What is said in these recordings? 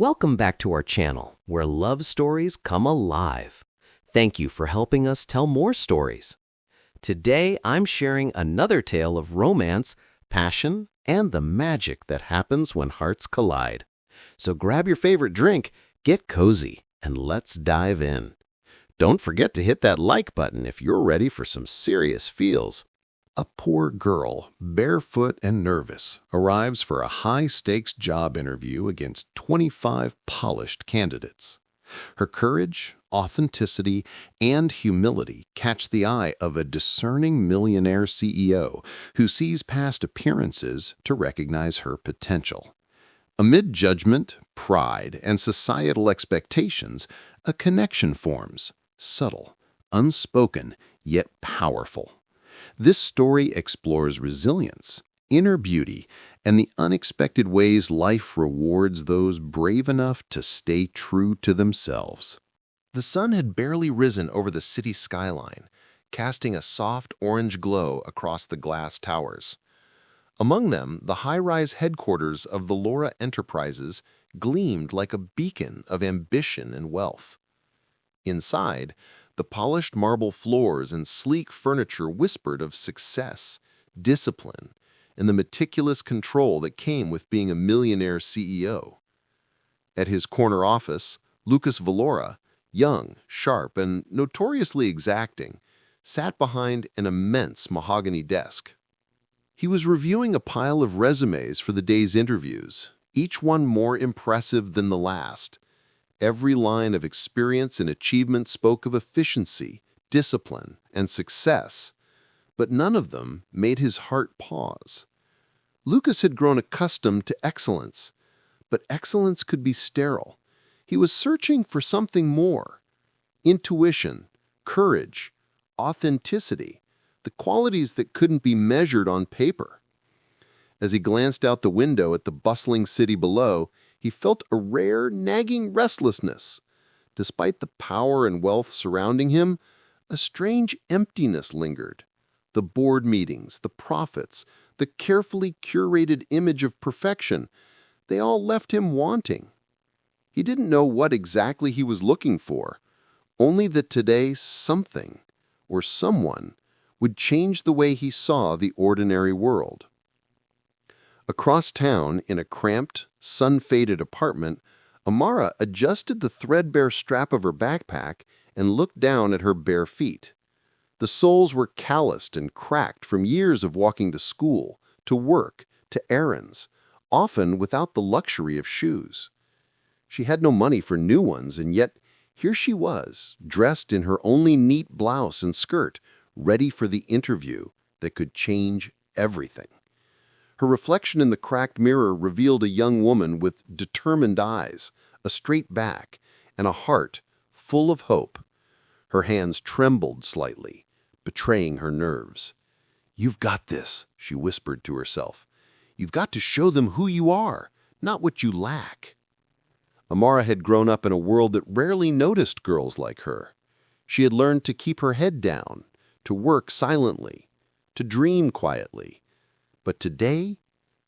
Welcome back to our channel, where love stories come alive. Thank you for helping us tell more stories. Today, I'm sharing another tale of romance, passion, and the magic that happens when hearts collide. So grab your favorite drink, get cozy, and let's dive in. Don't forget to hit that like button if you're ready for some serious feels. A poor girl, barefoot and nervous, arrives for a high-stakes job interview against 25 polished candidates. Her courage, authenticity, and humility catch the eye of a discerning millionaire CEO who sees past appearances to recognize her potential. Amid judgment, pride, and societal expectations, a connection forms, subtle, unspoken, yet powerful. This story explores resilience, inner beauty, and the unexpected ways life rewards those brave enough to stay true to themselves. The sun had barely risen over the city skyline, casting a soft orange glow across the glass towers. Among them, the high-rise headquarters of Millionaire Enterprises gleamed like a beacon of ambition and wealth. Inside, the polished marble floors and sleek furniture whispered of success, discipline, and the meticulous control that came with being a millionaire CEO. At his corner office, Lucas Valora, young, sharp, and notoriously exacting, sat behind an immense mahogany desk. He was reviewing a pile of resumes for the day's interviews, each one more impressive than the last. Every line of experience and achievement spoke of efficiency, discipline, and success, but none of them made his heart pause. Lucas had grown accustomed to excellence, but excellence could be sterile. He was searching for something more: intuition, courage, authenticity, the qualities that couldn't be measured on paper. As he glanced out the window at the bustling city below, he felt a rare, nagging restlessness. Despite the power and wealth surrounding him, a strange emptiness lingered. The board meetings, the profits, the carefully curated image of perfection, they all left him wanting. He didn't know what exactly he was looking for, only that today something or someone would change the way he saw the ordinary world. Across town, in a cramped, sun-faded apartment, Amara adjusted the threadbare strap of her backpack and looked down at her bare feet. The soles were calloused and cracked from years of walking to school, to work, to errands, often without the luxury of shoes. She had no money for new ones, and yet here she was, dressed in her only neat blouse and skirt, ready for the interview that could change everything. Her reflection in the cracked mirror revealed a young woman with determined eyes, a straight back, and a heart full of hope. Her hands trembled slightly, betraying her nerves. "You've got this," she whispered to herself. "You've got to show them who you are, not what you lack." Amara had grown up in a world that rarely noticed girls like her. She had learned to keep her head down, to work silently, to dream quietly. But today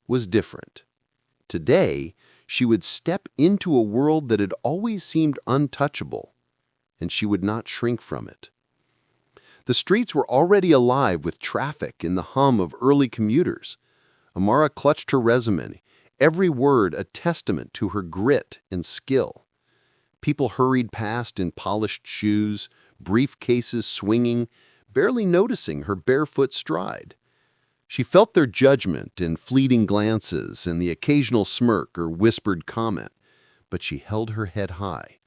was different. Today, she would step into a world that had always seemed untouchable, and she would not shrink from it. The streets were already alive with traffic and the hum of early commuters. Amara clutched her resume, every word a testament to her grit and skill. People hurried past in polished shoes, briefcases swinging, barely noticing her barefoot stride. She felt their judgment in fleeting glances and the occasional smirk or whispered comment, but she held her head high.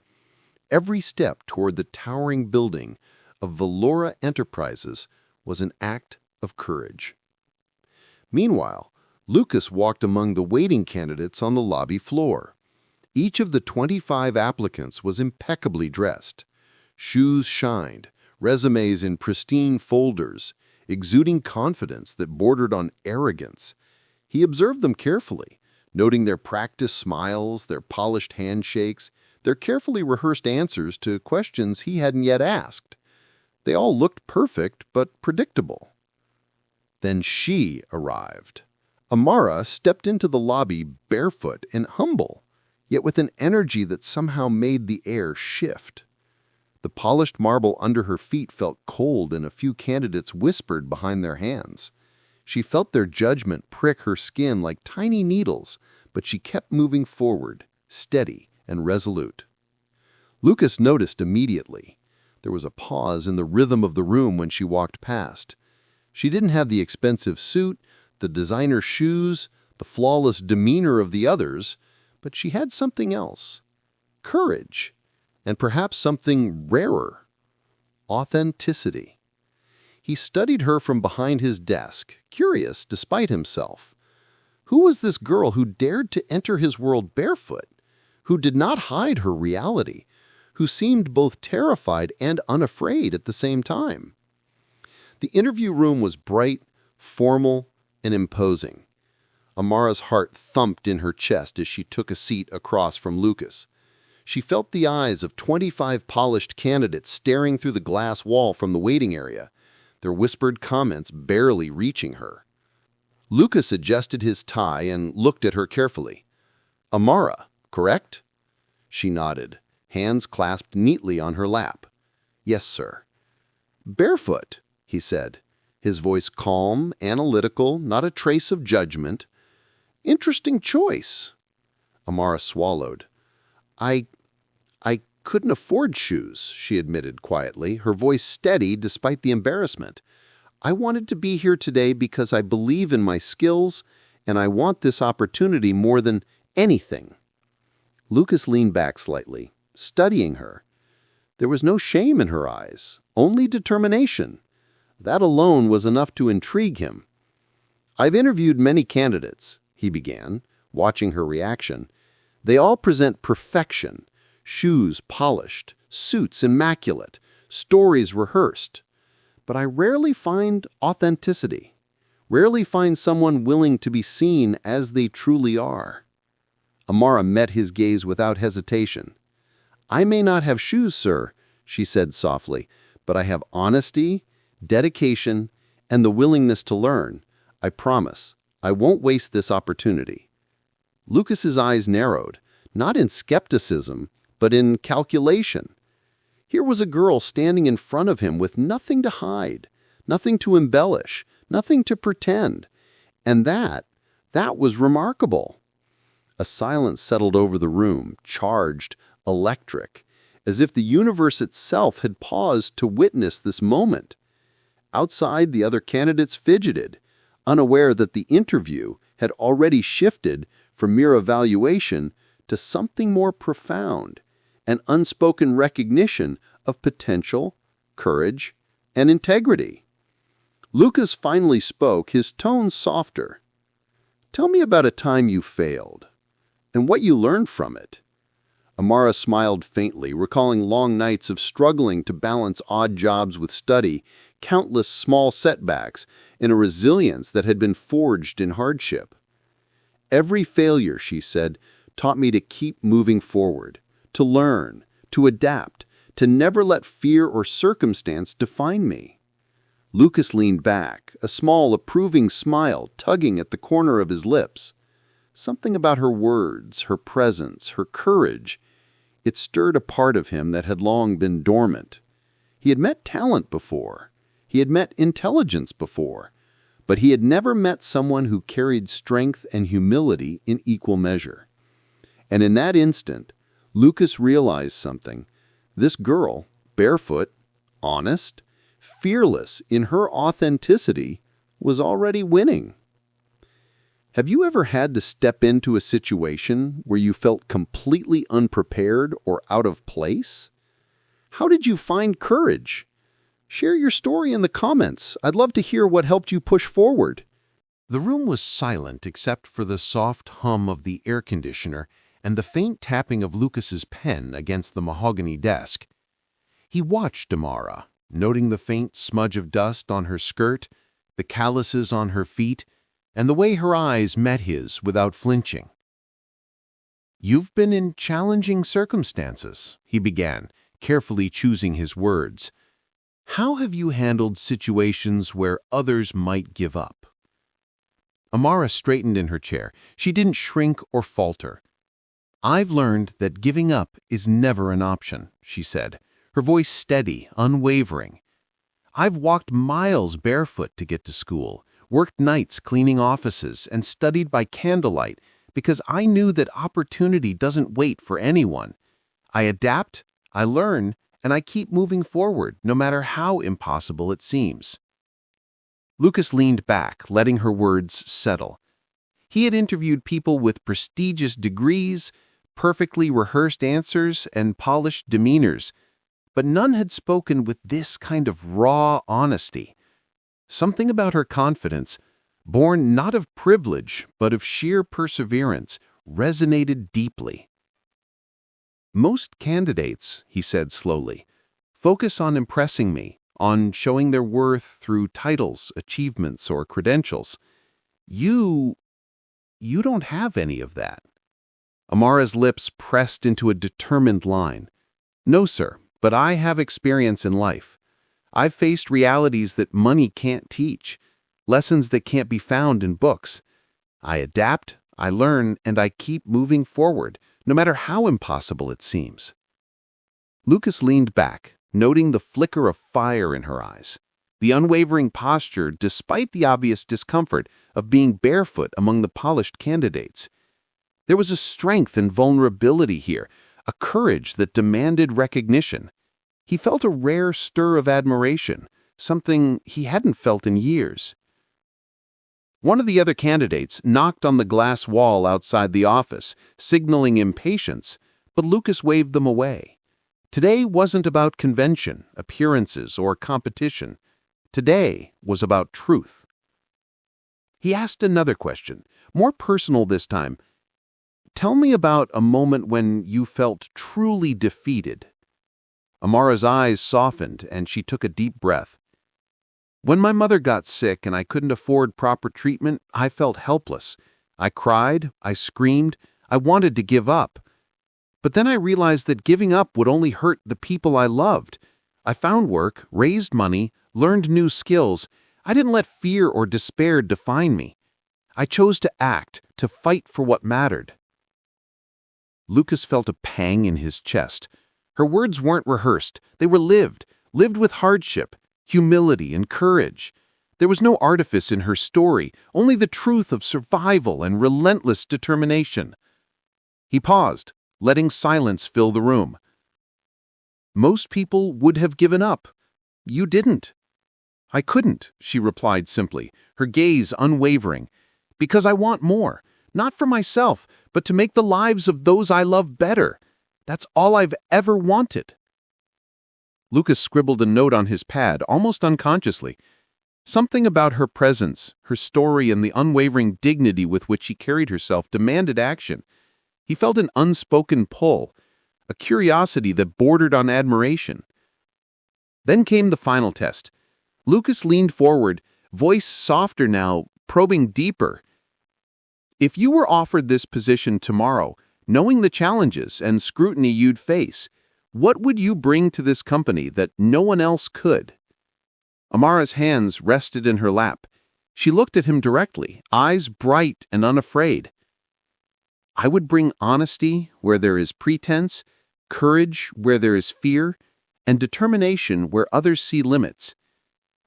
Every step toward the towering building of Millionaire Enterprises was an act of courage. Meanwhile, Lucas walked among the waiting candidates on the lobby floor. Each of the 25 applicants was impeccably dressed. Shoes shined, resumes in pristine folders, exuding confidence that bordered on arrogance. He observed them carefully, noting their practiced smiles, their polished handshakes, their carefully rehearsed answers to questions he hadn't yet asked. They all looked perfect but predictable. Then she arrived. Amara stepped into the lobby barefoot and humble, yet with an energy that somehow made the air shift. The polished marble under her feet felt cold, and a few candidates whispered behind their hands. She felt their judgment prick her skin like tiny needles, but she kept moving forward, steady and resolute. Lucas noticed immediately. There was a pause in the rhythm of the room when she walked past. She didn't have the expensive suit, the designer shoes, the flawless demeanor of the others, but she had something else. Courage, and perhaps something rarer. Authenticity. He studied her from behind his desk, curious despite himself. Who was this girl who dared to enter his world barefoot, who did not hide her reality, who seemed both terrified and unafraid at the same time? The interview room was bright, formal, and imposing. Amara's heart thumped in her chest as she took a seat across from Lucas. She felt the eyes of 25 polished candidates staring through the glass wall from the waiting area, their whispered comments barely reaching her. Lucas adjusted his tie and looked at her carefully. "Amara, correct?" She nodded, hands clasped neatly on her lap. "Yes, sir." "Barefoot," he said, his voice calm, analytical, not a trace of judgment. "Interesting choice." Amara swallowed. I couldn't afford shoes," she admitted quietly, her voice steady despite the embarrassment. "I wanted to be here today because I believe in my skills, and I want this opportunity more than anything." Lucas leaned back slightly, studying her. There was no shame in her eyes, only determination. That alone was enough to intrigue him. "I've interviewed many candidates," he began, watching her reaction. "They all present perfection. Shoes polished, suits immaculate, stories rehearsed. But I rarely find authenticity, rarely find someone willing to be seen as they truly are." Amara met his gaze without hesitation. "I may not have shoes, sir," she said softly, "but I have honesty, dedication, and the willingness to learn. I promise, I won't waste this opportunity." Lucas's eyes narrowed, not in skepticism, but in calculation. Here was a girl standing in front of him with nothing to hide, nothing to embellish, nothing to pretend. And that was remarkable. A silence settled over the room, charged, electric, as if the universe itself had paused to witness this moment. Outside, the other candidates fidgeted, unaware that the interview had already shifted from mere evaluation to something more profound, an unspoken recognition of potential, courage, and integrity. Lucas finally spoke, his tone softer. "Tell me about a time you failed, and what you learned from it." Amara smiled faintly, recalling long nights of struggling to balance odd jobs with study, countless small setbacks, and a resilience that had been forged in hardship. "Every failure," she said, "taught me to keep moving forward, to learn, to adapt, to never let fear or circumstance define me." Lucas leaned back, a small, approving smile tugging at the corner of his lips. Something about her words, her presence, her courage, it stirred a part of him that had long been dormant. He had met talent before. He had met intelligence before. But he had never met someone who carried strength and humility in equal measure. And in that instant, Lucas realized something. This girl, barefoot, honest, fearless in her authenticity, was already winning. Have you ever had to step into a situation where you felt completely unprepared or out of place? How did you find courage? Share your story in the comments. I'd love to hear what helped you push forward. The room was silent except for the soft hum of the air conditioner and the faint tapping of Lucas's pen against the mahogany desk. He watched Amara, noting the faint smudge of dust on her skirt, the calluses on her feet, and the way her eyes met his without flinching. "You've been in challenging circumstances," he began, carefully choosing his words. "How have you handled situations where others might give up?" Amara straightened in her chair. She didn't shrink or falter. "I've learned that giving up is never an option," she said, her voice steady, unwavering. "I've walked miles barefoot to get to school, worked nights cleaning offices, and studied by candlelight because I knew that opportunity doesn't wait for anyone. I adapt, I learn, and I keep moving forward, no matter how impossible it seems." Lucas leaned back, letting her words settle. He had interviewed people with prestigious degrees, perfectly rehearsed answers, and polished demeanors, but none had spoken with this kind of raw honesty. Something about her confidence, born not of privilege but of sheer perseverance, resonated deeply. "Most candidates," he said slowly, "focus on impressing me, on showing their worth through titles, achievements, or credentials. You don't have any of that." Amara's lips pressed into a determined line. "No, sir, but I have experience in life. I've faced realities that money can't teach, lessons that can't be found in books. I adapt, I learn, and I keep moving forward, no matter how impossible it seems." Lucas leaned back, noting the flicker of fire in her eyes, the unwavering posture despite the obvious discomfort of being barefoot among the polished candidates. There was a strength and vulnerability here, a courage that demanded recognition. He felt a rare stir of admiration, something he hadn't felt in years. One of the other candidates knocked on the glass wall outside the office, signaling impatience, but Lucas waved them away. Today wasn't about convention, appearances, or competition. Today was about truth. He asked another question, more personal this time. "Tell me about a moment when you felt truly defeated." Amara's eyes softened, and she took a deep breath. "When my mother got sick and I couldn't afford proper treatment, I felt helpless. I cried, I screamed, I wanted to give up. But then I realized that giving up would only hurt the people I loved. I found work, raised money, learned new skills. I didn't let fear or despair define me. I chose to act, to fight for what mattered." Lucas felt a pang in his chest. Her words weren't rehearsed. They were lived with hardship, humility, and courage. There was no artifice in her story, only the truth of survival and relentless determination. He paused, letting silence fill the room. "Most people would have given up. You didn't." "I couldn't," she replied simply, her gaze unwavering, "because I want more. Not for myself, but to make the lives of those I love better. That's all I've ever wanted." Lucas scribbled a note on his pad, almost unconsciously. Something about her presence, her story, and the unwavering dignity with which she carried herself demanded action. He felt an unspoken pull, a curiosity that bordered on admiration. Then came the final test. Lucas leaned forward, voice softer now, probing deeper. "If you were offered this position tomorrow, knowing the challenges and scrutiny you'd face, what would you bring to this company that no one else could?" Amara's hands rested in her lap. She looked at him directly, eyes bright and unafraid. "I would bring honesty where there is pretense, courage where there is fear, and determination where others see limits.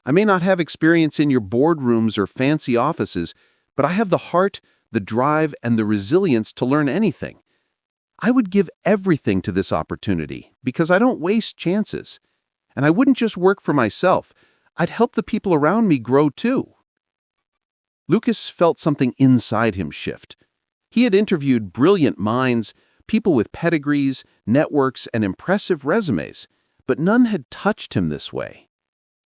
I may not have experience in your boardrooms or fancy offices, but I have the heart, the drive, and the resilience to learn anything. I would give everything to this opportunity because I don't waste chances. And I wouldn't just work for myself. I'd help the people around me grow too." Lucas felt something inside him shift. He had interviewed brilliant minds, people with pedigrees, networks, and impressive resumes, but none had touched him this way.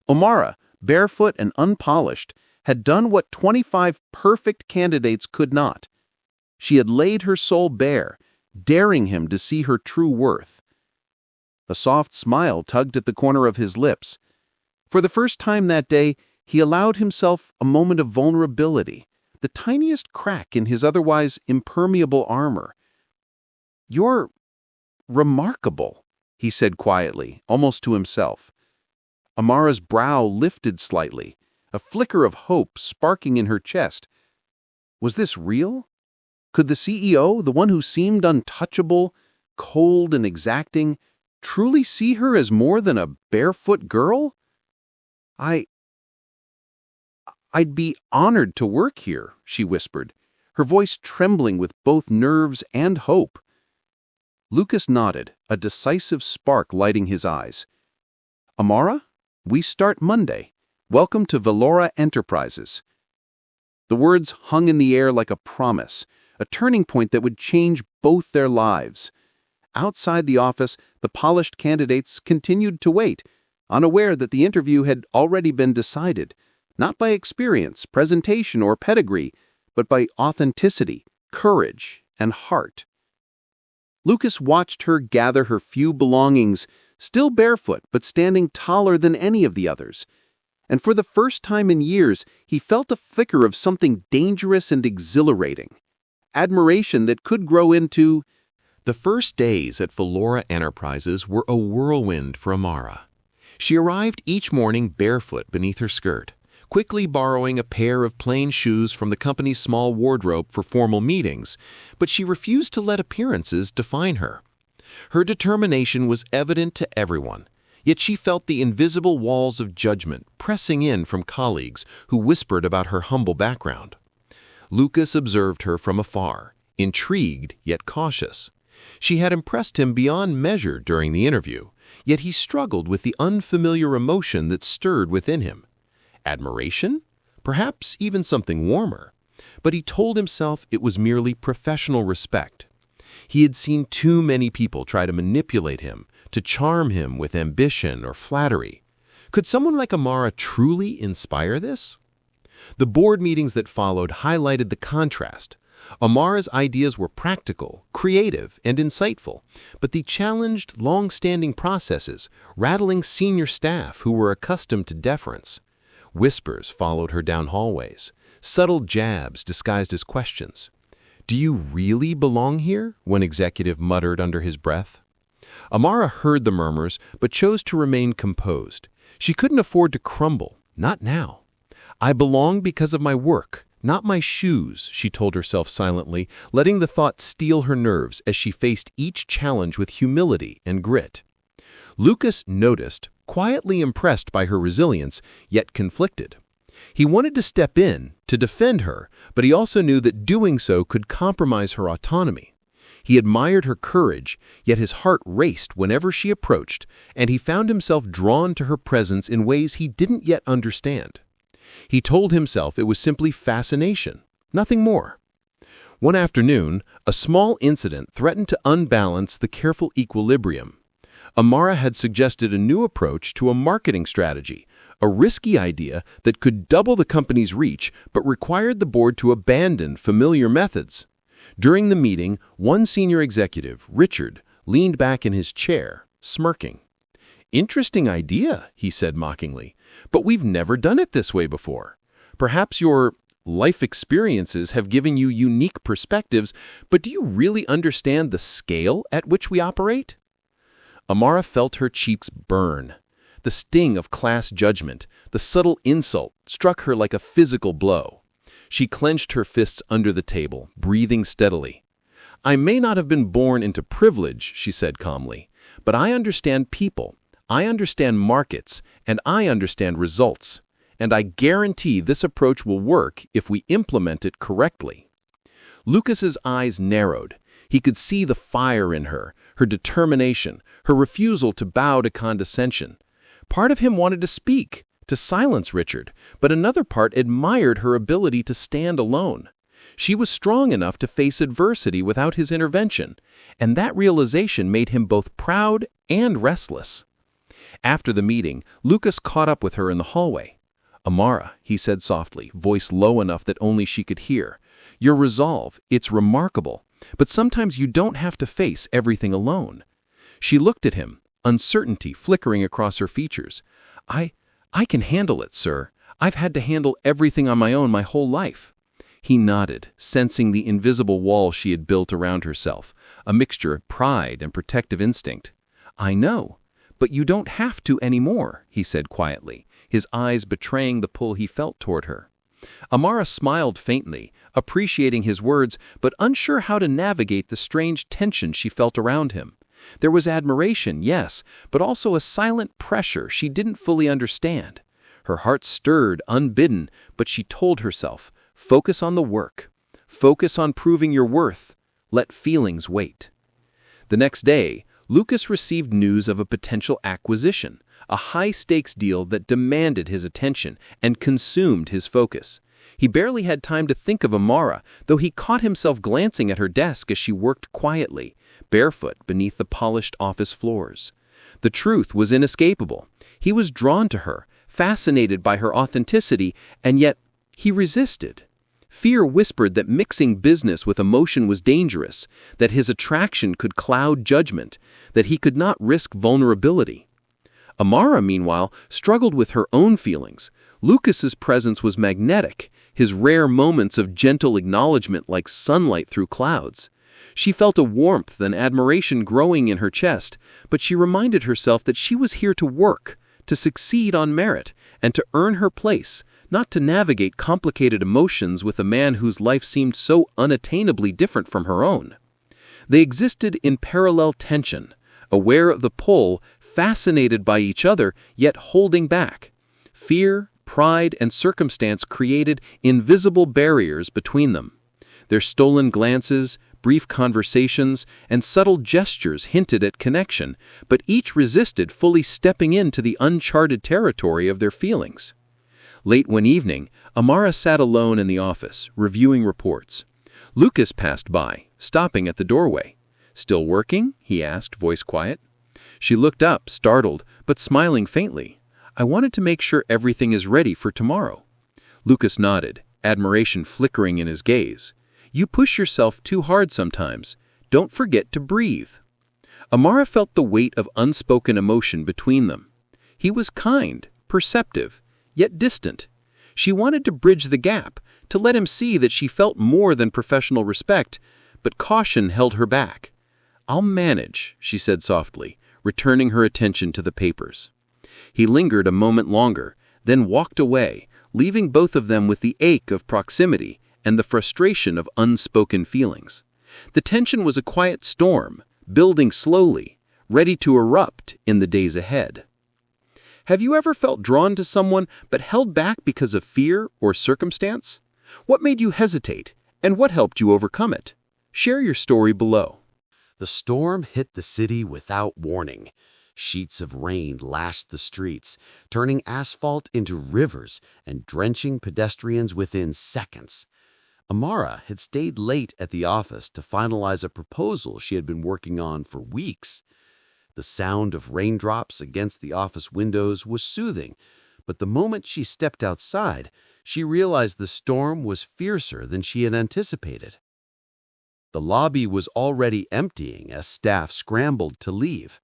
Amara, barefoot and unpolished, had done what 25 perfect candidates could not. She had laid her soul bare, daring him to see her true worth. A soft smile tugged at the corner of his lips. For the first time that day, he allowed himself a moment of vulnerability, the tiniest crack in his otherwise impermeable armor. "You're remarkable," he said quietly, almost to himself. Amara's brow lifted slightly, a flicker of hope sparking in her chest. Was this real? Could the CEO, the one who seemed untouchable, cold and exacting, truly see her as more than a barefoot girl? I'd be honored to work here, she whispered, her voice trembling with both nerves and hope. Lucas nodded, a decisive spark lighting his eyes. Amara, we start Monday. Welcome to Velora Enterprises. The words hung in the air like a promise, a turning point that would change both their lives. Outside the office, the polished candidates continued to wait, unaware that the interview had already been decided, not by experience, presentation, or pedigree, but by authenticity, courage, and heart. Lucas watched her gather her few belongings, still barefoot but standing taller than any of the others. And for the first time in years, he felt a flicker of something dangerous and exhilarating. Admiration that could grow into... The first days at Velora Enterprises were a whirlwind for Amara. She arrived each morning barefoot beneath her skirt, quickly borrowing a pair of plain shoes from the company's small wardrobe for formal meetings, but she refused to let appearances define her. Her determination was evident to everyone, yet she felt the invisible walls of judgment pressing in from colleagues who whispered about her humble background. Lucas observed her from afar, intrigued yet cautious. She had impressed him beyond measure during the interview, yet he struggled with the unfamiliar emotion that stirred within him. Admiration? Perhaps even something warmer. But he told himself it was merely professional respect. He had seen too many people try to manipulate him, to charm him with ambition or flattery. Could someone like Amara truly inspire this? The board meetings that followed highlighted the contrast. Amara's ideas were practical, creative, and insightful, but they challenged long-standing processes, rattling senior staff who were accustomed to deference. Whispers followed her down hallways, subtle jabs disguised as questions. "Do you really belong here?" one executive muttered under his breath. Amara heard the murmurs, but chose to remain composed. She couldn't afford to crumble, not now. "I belong because of my work, not my shoes," she told herself silently, letting the thought steel her nerves as she faced each challenge with humility and grit. Lucas noticed, quietly impressed by her resilience, yet conflicted. He wanted to step in, to defend her, but he also knew that doing so could compromise her autonomy. He admired her courage, yet his heart raced whenever she approached, and he found himself drawn to her presence in ways he didn't yet understand. He told himself it was simply fascination, nothing more. One afternoon, a small incident threatened to unbalance the careful equilibrium. Amara had suggested a new approach to a marketing strategy, a risky idea that could double the company's reach but required the board to abandon familiar methods. During the meeting, one senior executive, Richard, leaned back in his chair, smirking. "Interesting idea," he said mockingly, "but we've never done it this way before. Perhaps your life experiences have given you unique perspectives, but do you really understand the scale at which we operate?" Amara felt her cheeks burn. The sting of class judgment, the subtle insult, struck her like a physical blow. She clenched her fists under the table, breathing steadily. "I may not have been born into privilege," she said calmly, "but I understand people, I understand markets, and I understand results. And I guarantee this approach will work if we implement it correctly." Lucas's eyes narrowed. He could see the fire in her determination, her refusal to bow to condescension. Part of him wanted to speak, to silence Richard, but another part admired her ability to stand alone. She was strong enough to face adversity without his intervention, and that realization made him both proud and restless. After the meeting, Lucas caught up with her in the hallway. "Amara," he said softly, voice low enough that only she could hear, "your resolve, it's remarkable, but sometimes you don't have to face everything alone." She looked at him, uncertainty flickering across her features. I can handle it, sir. I've had to handle everything on my own my whole life." He nodded, sensing the invisible wall she had built around herself, a mixture of pride and protective instinct. "I know, but you don't have to anymore," he said quietly, his eyes betraying the pull he felt toward her. Amara smiled faintly, appreciating his words but unsure how to navigate the strange tension she felt around him. There was admiration, yes, but also a silent pressure she didn't fully understand. Her heart stirred unbidden, but she told herself, focus on the work. Focus on proving your worth. Let feelings wait. The next day, Lucas received news of a potential acquisition, a high-stakes deal that demanded his attention and consumed his focus. He barely had time to think of Amara, though he caught himself glancing at her desk as she worked quietly, barefoot beneath the polished office floors. The truth was inescapable. He was drawn to her, fascinated by her authenticity, and yet he resisted. Fear whispered that mixing business with emotion was dangerous, that his attraction could cloud judgment, that he could not risk vulnerability. Amara, meanwhile, struggled with her own feelings. Lucas's presence was magnetic, his rare moments of gentle acknowledgement like sunlight through clouds. She felt a warmth and admiration growing in her chest, but she reminded herself that she was here to work, to succeed on merit, and to earn her place, not to navigate complicated emotions with a man whose life seemed so unattainably different from her own. They existed in parallel tension, aware of the pull, fascinated by each other, yet holding back. Fear, pride, and circumstance created invisible barriers between them. Their stolen glances, brief conversations, and subtle gestures hinted at connection, but each resisted fully stepping into the uncharted territory of their feelings. Late one evening, Amara sat alone in the office, reviewing reports. Lucas passed by, stopping at the doorway. "Still working?" he asked, voice quiet. She looked up, startled, but smiling faintly. "I wanted to make sure everything is ready for tomorrow." Lucas nodded, admiration flickering in his gaze. "You push yourself too hard sometimes. Don't forget to breathe." Amara felt the weight of unspoken emotion between them. He was kind, perceptive, yet distant. She wanted to bridge the gap, to let him see that she felt more than professional respect, but caution held her back. "I'll manage," she said softly, returning her attention to the papers. He lingered a moment longer, then walked away, leaving both of them with the ache of proximity and the frustration of unspoken feelings. The tension was a quiet storm, building slowly, ready to erupt in the days ahead. Have you ever felt drawn to someone but held back because of fear or circumstance? What made you hesitate, and what helped you overcome it? Share your story below. The storm hit the city without warning. Sheets of rain lashed the streets, turning asphalt into rivers and drenching pedestrians within seconds. Amara had stayed late at the office to finalize a proposal she had been working on for weeks. The sound of raindrops against the office windows was soothing, but the moment she stepped outside, she realized the storm was fiercer than she had anticipated. The lobby was already emptying as staff scrambled to leave.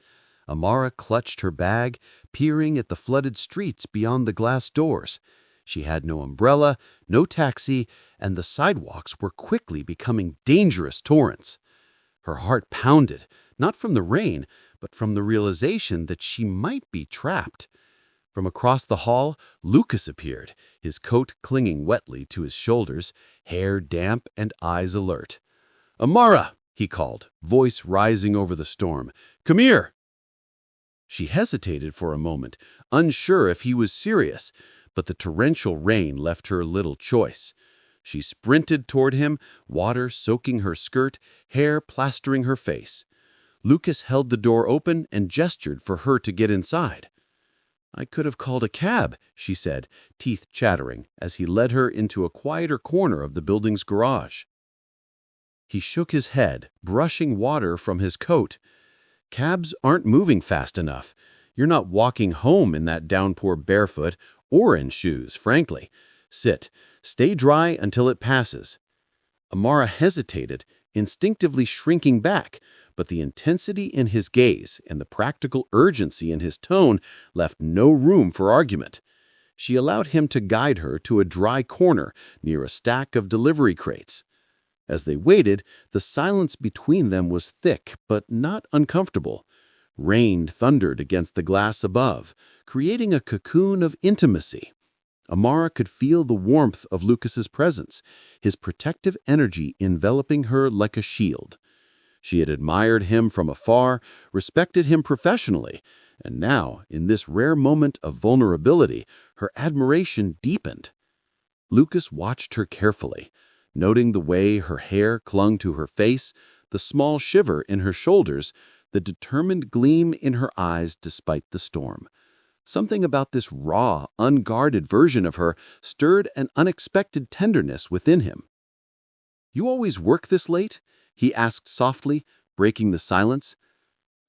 Amara clutched her bag, peering at the flooded streets beyond the glass doors. She had no umbrella, no taxi, and the sidewalks were quickly becoming dangerous torrents. Her heart pounded, not from the rain, but from the realization that she might be trapped. From across the hall, Lucas appeared, his coat clinging wetly to his shoulders, hair damp and eyes alert. "Amara," he called, voice rising over the storm. "Come here." She hesitated for a moment, unsure if he was serious, but the torrential rain left her little choice. She sprinted toward him, water soaking her skirt, hair plastering her face. Lucas held the door open and gestured for her to get inside. "I could have called a cab," she said, teeth chattering, as he led her into a quieter corner of the building's garage. He shook his head, brushing water from his coat. "Cabs aren't moving fast enough. You're not walking home in that downpour barefoot or in shoes, frankly. Sit. Stay dry until it passes." Amara hesitated, instinctively shrinking back, but the intensity in his gaze and the practical urgency in his tone left no room for argument. She allowed him to guide her to a dry corner near a stack of delivery crates. As they waited, the silence between them was thick but not uncomfortable. Rain thundered against the glass above, creating a cocoon of intimacy. Amara could feel the warmth of Lucas's presence, his protective energy enveloping her like a shield. She had admired him from afar, respected him professionally, and now, in this rare moment of vulnerability, her admiration deepened. Lucas watched her carefully, noting the way her hair clung to her face, the small shiver in her shoulders, the determined gleam in her eyes despite the storm. Something about this raw, unguarded version of her stirred an unexpected tenderness within him. "You always work this late?" he asked softly, breaking the silence.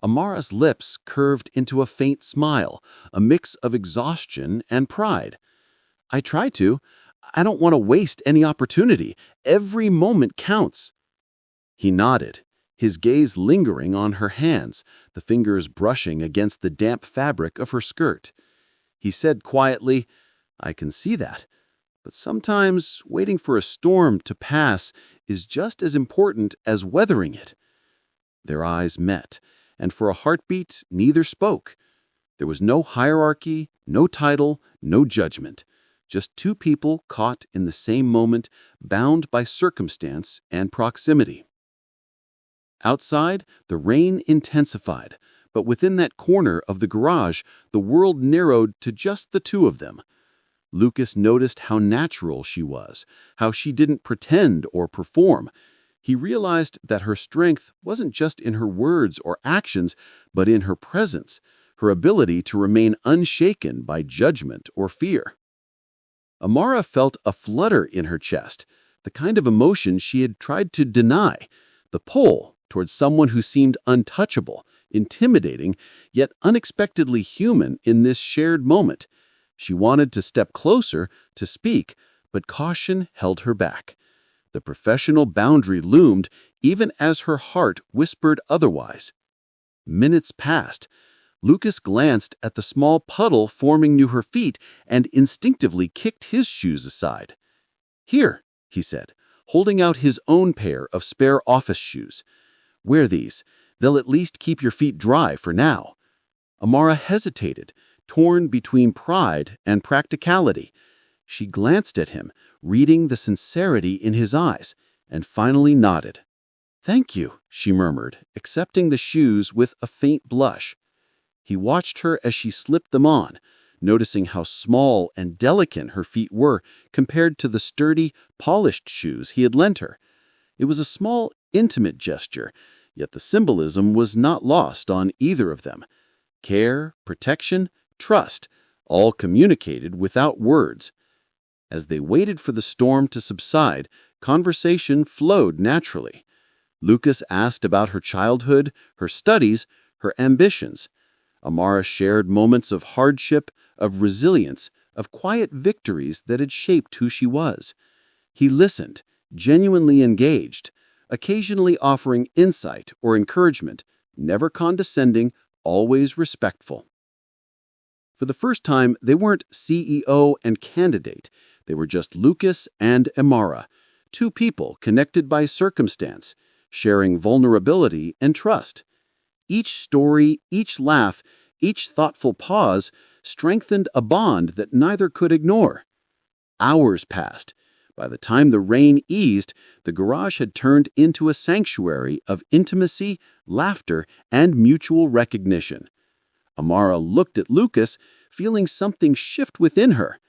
Amara's lips curved into a faint smile, a mix of exhaustion and pride. "I try to. I don't want to waste any opportunity. Every moment counts." He nodded, his gaze lingering on her hands, the fingers brushing against the damp fabric of her skirt. He said quietly, "I can see that. But sometimes waiting for a storm to pass is just as important as weathering it." Their eyes met, and for a heartbeat, neither spoke. There was no hierarchy, no title, no judgment. Just two people caught in the same moment, bound by circumstance and proximity. Outside, the rain intensified, but within that corner of the garage, the world narrowed to just the two of them. Lucas noticed how natural she was, how she didn't pretend or perform. He realized that her strength wasn't just in her words or actions, but in her presence, her ability to remain unshaken by judgment or fear. Amara felt a flutter in her chest, the kind of emotion she had tried to deny, the pull towards someone who seemed untouchable, intimidating, yet unexpectedly human in this shared moment. She wanted to step closer, to speak, but caution held her back. The professional boundary loomed even as her heart whispered otherwise. Minutes passed. Lucas glanced at the small puddle forming near her feet and instinctively kicked his shoes aside. "Here," he said, holding out his own pair of spare office shoes. "Wear these. They'll at least keep your feet dry for now." Amara hesitated, torn between pride and practicality. She glanced at him, reading the sincerity in his eyes, and finally nodded. "Thank you," she murmured, accepting the shoes with a faint blush. He watched her as she slipped them on, noticing how small and delicate her feet were compared to the sturdy, polished shoes he had lent her. It was a small, intimate gesture, yet the symbolism was not lost on either of them. Care, protection, trust, all communicated without words. As they waited for the storm to subside, conversation flowed naturally. Lucas asked about her childhood, her studies, her ambitions. Amara shared moments of hardship, of resilience, of quiet victories that had shaped who she was. He listened, genuinely engaged, occasionally offering insight or encouragement, never condescending, always respectful. For the first time, they weren't CEO and candidate. They were just Lucas and Amara, two people connected by circumstance, sharing vulnerability and trust. Each story, each laugh, each thoughtful pause strengthened a bond that neither could ignore. Hours passed. By the time the rain eased, the garage had turned into a sanctuary of intimacy, laughter, and mutual recognition. Amara looked at Lucas, feeling something shift within her.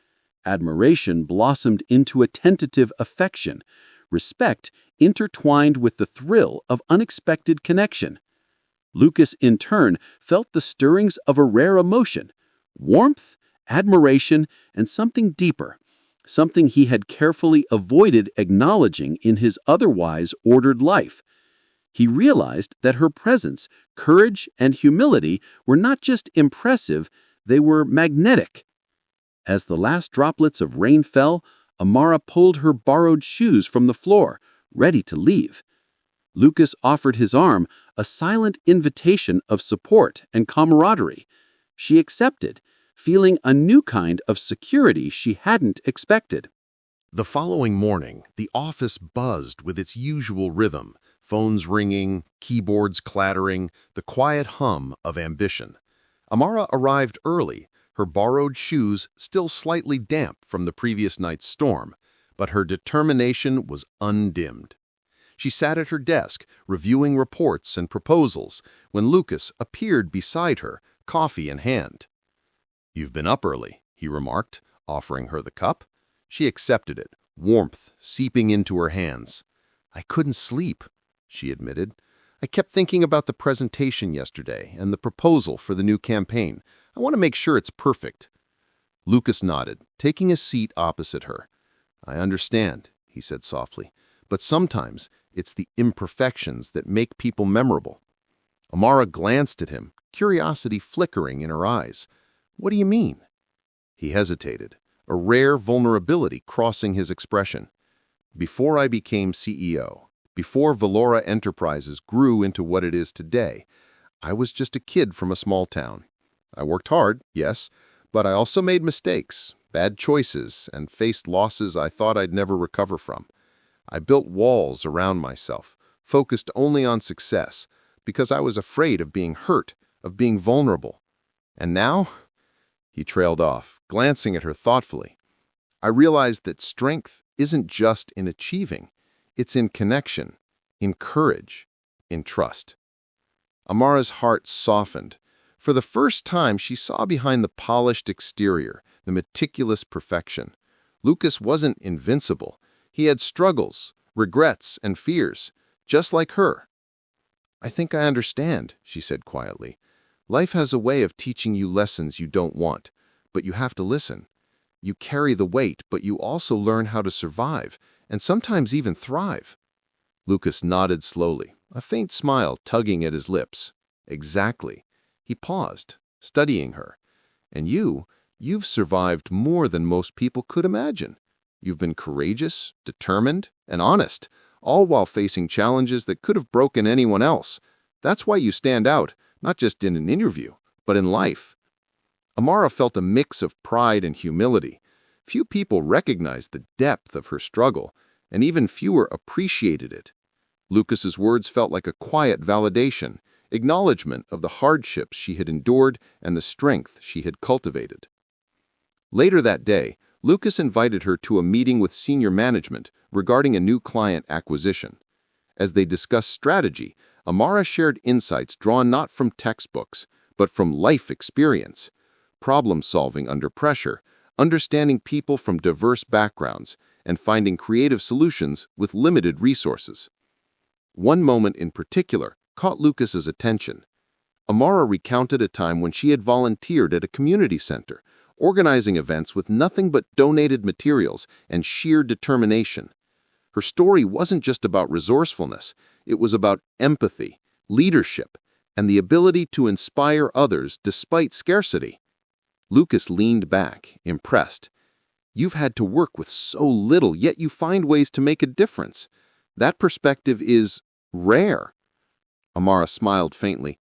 Admiration blossomed into a tentative affection, respect intertwined with the thrill of unexpected connection. Lucas, in turn, felt the stirrings of a rare emotion, warmth, admiration, and something deeper, something he had carefully avoided acknowledging in his otherwise ordered life. He realized that her presence, courage, and humility were not just impressive, they were magnetic. As the last droplets of rain fell, Amara pulled her borrowed shoes from the floor, ready to leave. Lucas offered his arm, a silent invitation of support and camaraderie. She accepted, feeling a new kind of security she hadn't expected. The following morning, the office buzzed with its usual rhythm, phones ringing, keyboards clattering, the quiet hum of ambition. Amara arrived early, her borrowed shoes still slightly damp from the previous night's storm, but her determination was undimmed. She sat at her desk, reviewing reports and proposals, when Lucas appeared beside her, coffee in hand. "You've been up early," he remarked, offering her the cup. She accepted it, warmth seeping into her hands. "I couldn't sleep," she admitted. "I kept thinking about the presentation yesterday and the proposal for the new campaign. I want to make sure it's perfect." Lucas nodded, taking a seat opposite her. "I understand," he said softly, "but sometimes it's the imperfections that make people memorable." Amara glanced at him, curiosity flickering in her eyes. "What do you mean?" He hesitated, a rare vulnerability crossing his expression. "Before I became CEO, before Valora Enterprises grew into what it is today, I was just a kid from a small town. I worked hard, yes, but I also made mistakes, bad choices, and faced losses I thought I'd never recover from. I built walls around myself, focused only on success, because I was afraid of being hurt, of being vulnerable. And now," he trailed off, glancing at her thoughtfully, "I realized that strength isn't just in achieving, it's in connection, in courage, in trust." Amara's heart softened. For the first time, she saw behind the polished exterior, the meticulous perfection. Lucas wasn't invincible. He had struggles, regrets, and fears, just like her. "I think I understand," she said quietly. "Life has a way of teaching you lessons you don't want, but you have to listen. You carry the weight, but you also learn how to survive, and sometimes even thrive." Lucas nodded slowly, a faint smile tugging at his lips. "Exactly." He paused, studying her. "And you've survived more than most people could imagine. You've been courageous, determined, and honest, all while facing challenges that could have broken anyone else. That's why you stand out, not just in an interview, but in life." Amara felt a mix of pride and humility. Few people recognized the depth of her struggle, and even fewer appreciated it. Lucas's words felt like a quiet validation, acknowledgement of the hardships she had endured and the strength she had cultivated. Later that day, Lucas invited her to a meeting with senior management regarding a new client acquisition. As they discussed strategy, Amara shared insights drawn not from textbooks, but from life experience, problem-solving under pressure, understanding people from diverse backgrounds, and finding creative solutions with limited resources. One moment in particular caught Lucas's attention. Amara recounted a time when she had volunteered at a community center, organizing events with nothing but donated materials and sheer determination. Her story wasn't just about resourcefulness, it was about empathy, leadership, and the ability to inspire others despite scarcity. Lucas leaned back, impressed. "You've had to work with so little, yet you find ways to make a difference. That perspective is rare." Amara smiled faintly.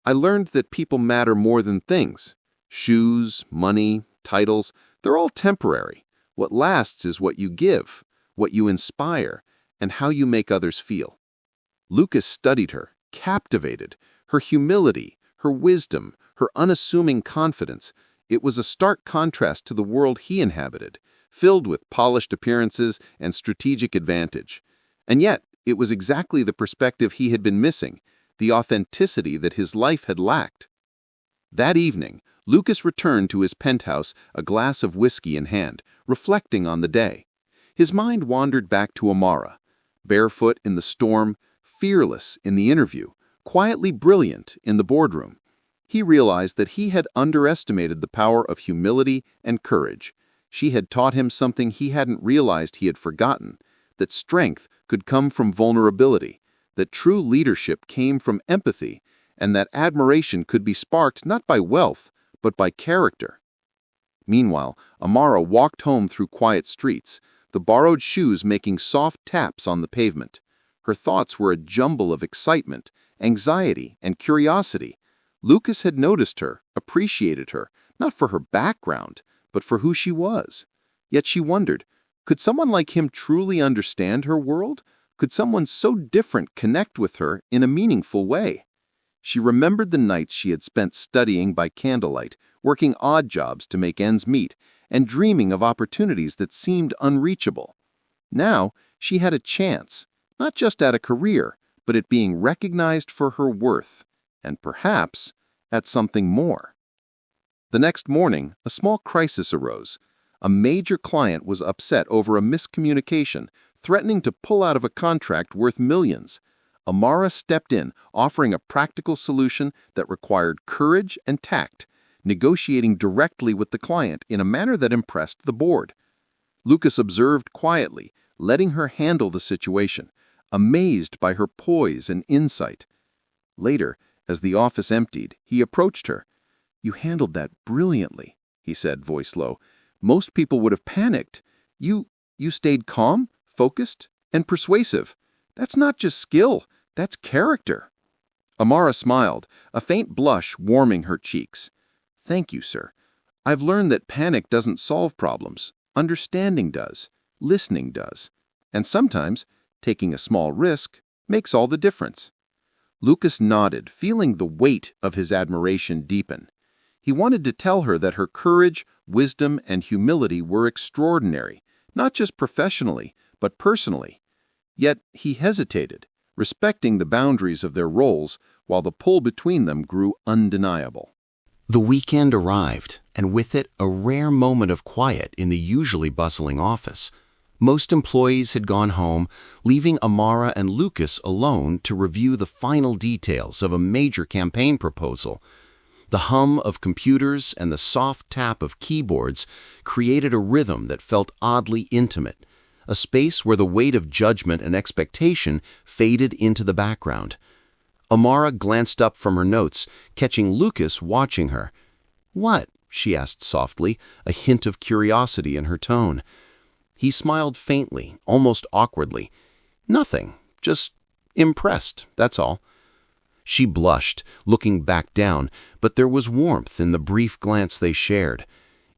"I learned that people matter more than things. Shoes, money, titles, they're all temporary. What lasts is what you give, what you inspire, and how you make others feel." Lucas studied her, captivated. Her humility, her wisdom, her unassuming confidence. It was a stark contrast to the world he inhabited, filled with polished appearances and strategic advantage. And yet, it was exactly the perspective he had been missing, the authenticity that his life had lacked. That evening, Lucas returned to his penthouse, a glass of whiskey in hand, reflecting on the day. His mind wandered back to Amara, barefoot in the storm, fearless in the interview, quietly brilliant in the boardroom. He realized that he had underestimated the power of humility and courage. She had taught him something he hadn't realized he had forgotten, that strength could come from vulnerability, that true leadership came from empathy, and that admiration could be sparked not by wealth, but by character. Meanwhile, Amara walked home through quiet streets, the borrowed shoes making soft taps on the pavement. Her thoughts were a jumble of excitement, anxiety, and curiosity. Lucas had noticed her, appreciated her, not for her background, but for who she was. Yet she wondered, could someone like him truly understand her world? Could someone so different connect with her in a meaningful way? She remembered the nights she had spent studying by candlelight, working odd jobs to make ends meet, and dreaming of opportunities that seemed unreachable. Now, she had a chance, not just at a career, but at being recognized for her worth, and perhaps at something more. The next morning, a small crisis arose. A major client was upset over a miscommunication, threatening to pull out of a contract worth millions. Amara stepped in, offering a practical solution that required courage and tact, negotiating directly with the client in a manner that impressed the board. Lucas observed quietly, letting her handle the situation, amazed by her poise and insight. Later, as the office emptied, he approached her. "You handled that brilliantly," he said, voice low. "Most people would have panicked. You stayed calm, focused, and persuasive. That's not just skill, that's character." Amara smiled, a faint blush warming her cheeks. "Thank you, sir. I've learned that panic doesn't solve problems. Understanding does. Listening does. And sometimes, taking a small risk makes all the difference." Lucas nodded, feeling the weight of his admiration deepen. He wanted to tell her that her courage, wisdom, and humility were extraordinary, not just professionally, but personally. Yet he hesitated, respecting the boundaries of their roles while the pull between them grew undeniable. The weekend arrived, and with it a rare moment of quiet in the usually bustling office. Most employees had gone home, leaving Amara and Lucas alone to review the final details of a major campaign proposal. The hum of computers and the soft tap of keyboards created a rhythm that felt oddly intimate, a space where the weight of judgment and expectation faded into the background. Amara glanced up from her notes, catching Lucas watching her. "What?" she asked softly, a hint of curiosity in her tone. He smiled faintly, almost awkwardly. "Nothing, just impressed, that's all." She blushed, looking back down, but there was warmth in the brief glance they shared.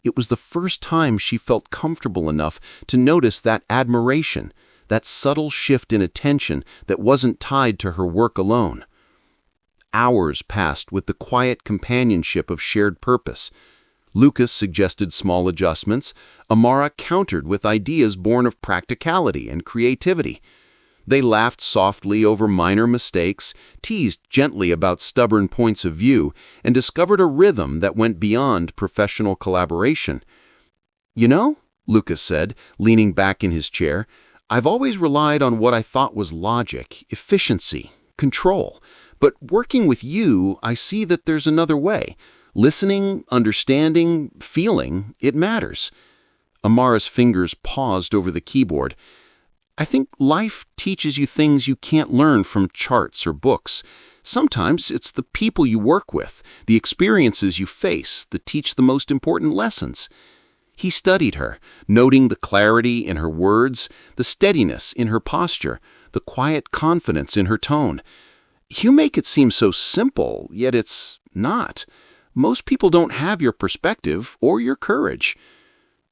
It was the first time she felt comfortable enough to notice that admiration, that subtle shift in attention that wasn't tied to her work alone. Hours passed with the quiet companionship of shared purpose. Lucas suggested small adjustments. Amara countered with ideas born of practicality and creativity. They laughed softly over minor mistakes, teased gently about stubborn points of view, and discovered a rhythm that went beyond professional collaboration. "You know," Lucas said, leaning back in his chair, "I've always relied on what I thought was logic, efficiency, control. But working with you, I see that there's another way. Listening, understanding, feeling, it matters." Amara's fingers paused over the keyboard. "I think life teaches you things you can't learn from charts or books. Sometimes it's the people you work with, the experiences you face, that teach the most important lessons." He studied her, noting the clarity in her words, the steadiness in her posture, the quiet confidence in her tone. "You make it seem so simple, yet it's not. Most people don't have your perspective or your courage."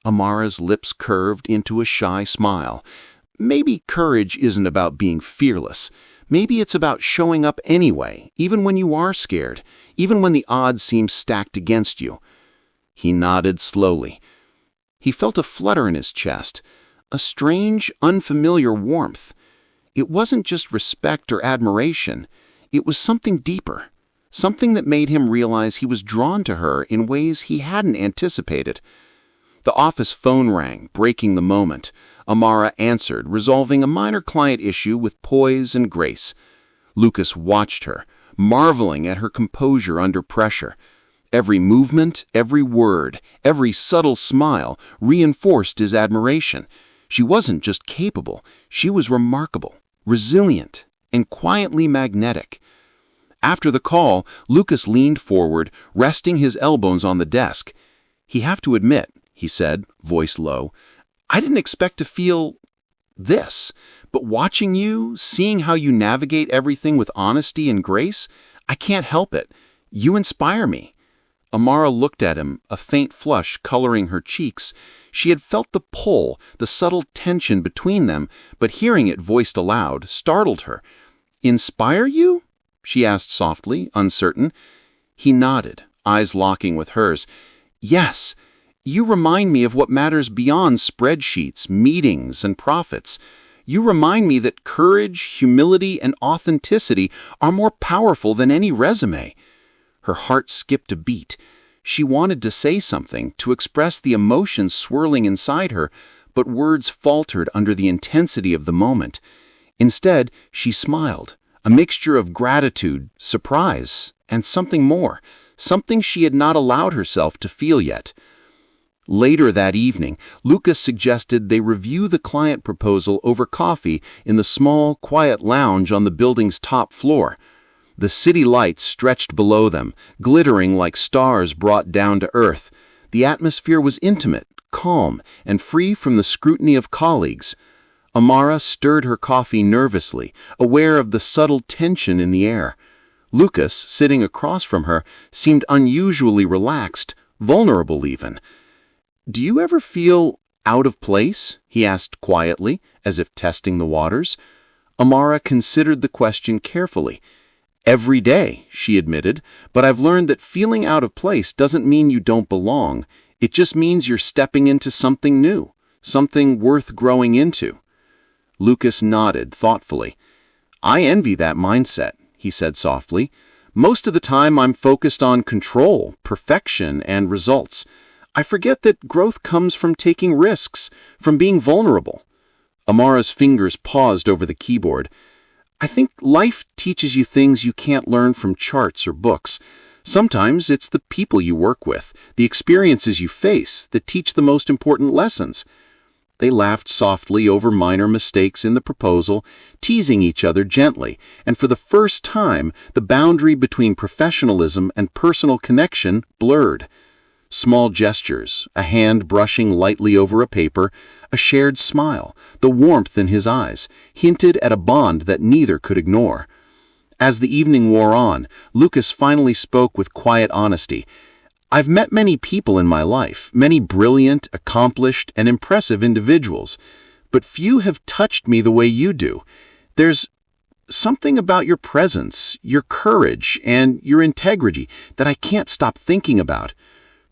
Amara's lips curved into a shy smile. "Maybe courage isn't about being fearless. Maybe it's about showing up anyway, even when you are scared, even when the odds seem stacked against you." He nodded slowly. He felt a flutter in his chest, a strange, unfamiliar warmth. It wasn't just respect or admiration. It was something deeper, something that made him realize he was drawn to her in ways he hadn't anticipated. The office phone rang, breaking the moment. Amara answered, resolving a minor client issue with poise and grace. Lucas watched her, marveling at her composure under pressure. Every movement, every word, every subtle smile reinforced his admiration. She wasn't just capable, she was remarkable, resilient, and quietly magnetic. After the call, Lucas leaned forward, resting his elbows on the desk. "You have to admit," he said, voice low, "I didn't expect to feel this, but watching you, seeing how you navigate everything with honesty and grace, I can't help it. You inspire me." Amara looked at him, a faint flush coloring her cheeks. She had felt the pull, the subtle tension between them, but hearing it voiced aloud startled her. "Inspire you?" she asked softly, uncertain. He nodded, eyes locking with hers. "Yes, you remind me of what matters beyond spreadsheets, meetings, and profits. You remind me that courage, humility, and authenticity are more powerful than any resume." Her heart skipped a beat. She wanted to say something, to express the emotions swirling inside her, but words faltered under the intensity of the moment. Instead, she smiled, a mixture of gratitude, surprise, and something more, something she had not allowed herself to feel yet. Later that evening, Lucas suggested they review the client proposal over coffee in the small, quiet lounge on the building's top floor. The city lights stretched below them, glittering like stars brought down to earth. The atmosphere was intimate, calm, and free from the scrutiny of colleagues. Amara stirred her coffee nervously, aware of the subtle tension in the air. Lucas, sitting across from her, seemed unusually relaxed, vulnerable even. "Do you ever feel out of place?" he asked quietly, as if testing the waters. Amara considered the question carefully. "Every day," she admitted, "but I've learned that feeling out of place doesn't mean you don't belong. It just means you're stepping into something new, something worth growing into." Lucas nodded thoughtfully. "I envy that mindset," he said softly. "Most of the time I'm focused on control, perfection, and results. I forget that growth comes from taking risks, from being vulnerable." Amara's fingers paused over the keyboard. "I think life teaches you things you can't learn from charts or books. Sometimes it's the people you work with, the experiences you face, that teach the most important lessons." They laughed softly over minor mistakes in the proposal, teasing each other gently, and for the first time, the boundary between professionalism and personal connection blurred. Small gestures, a hand brushing lightly over a paper, a shared smile, the warmth in his eyes, hinted at a bond that neither could ignore. As the evening wore on, Lucas finally spoke with quiet honesty. "I've met many people in my life, many brilliant, accomplished, and impressive individuals, but few have touched me the way you do. There's something about your presence, your courage, and your integrity that I can't stop thinking about."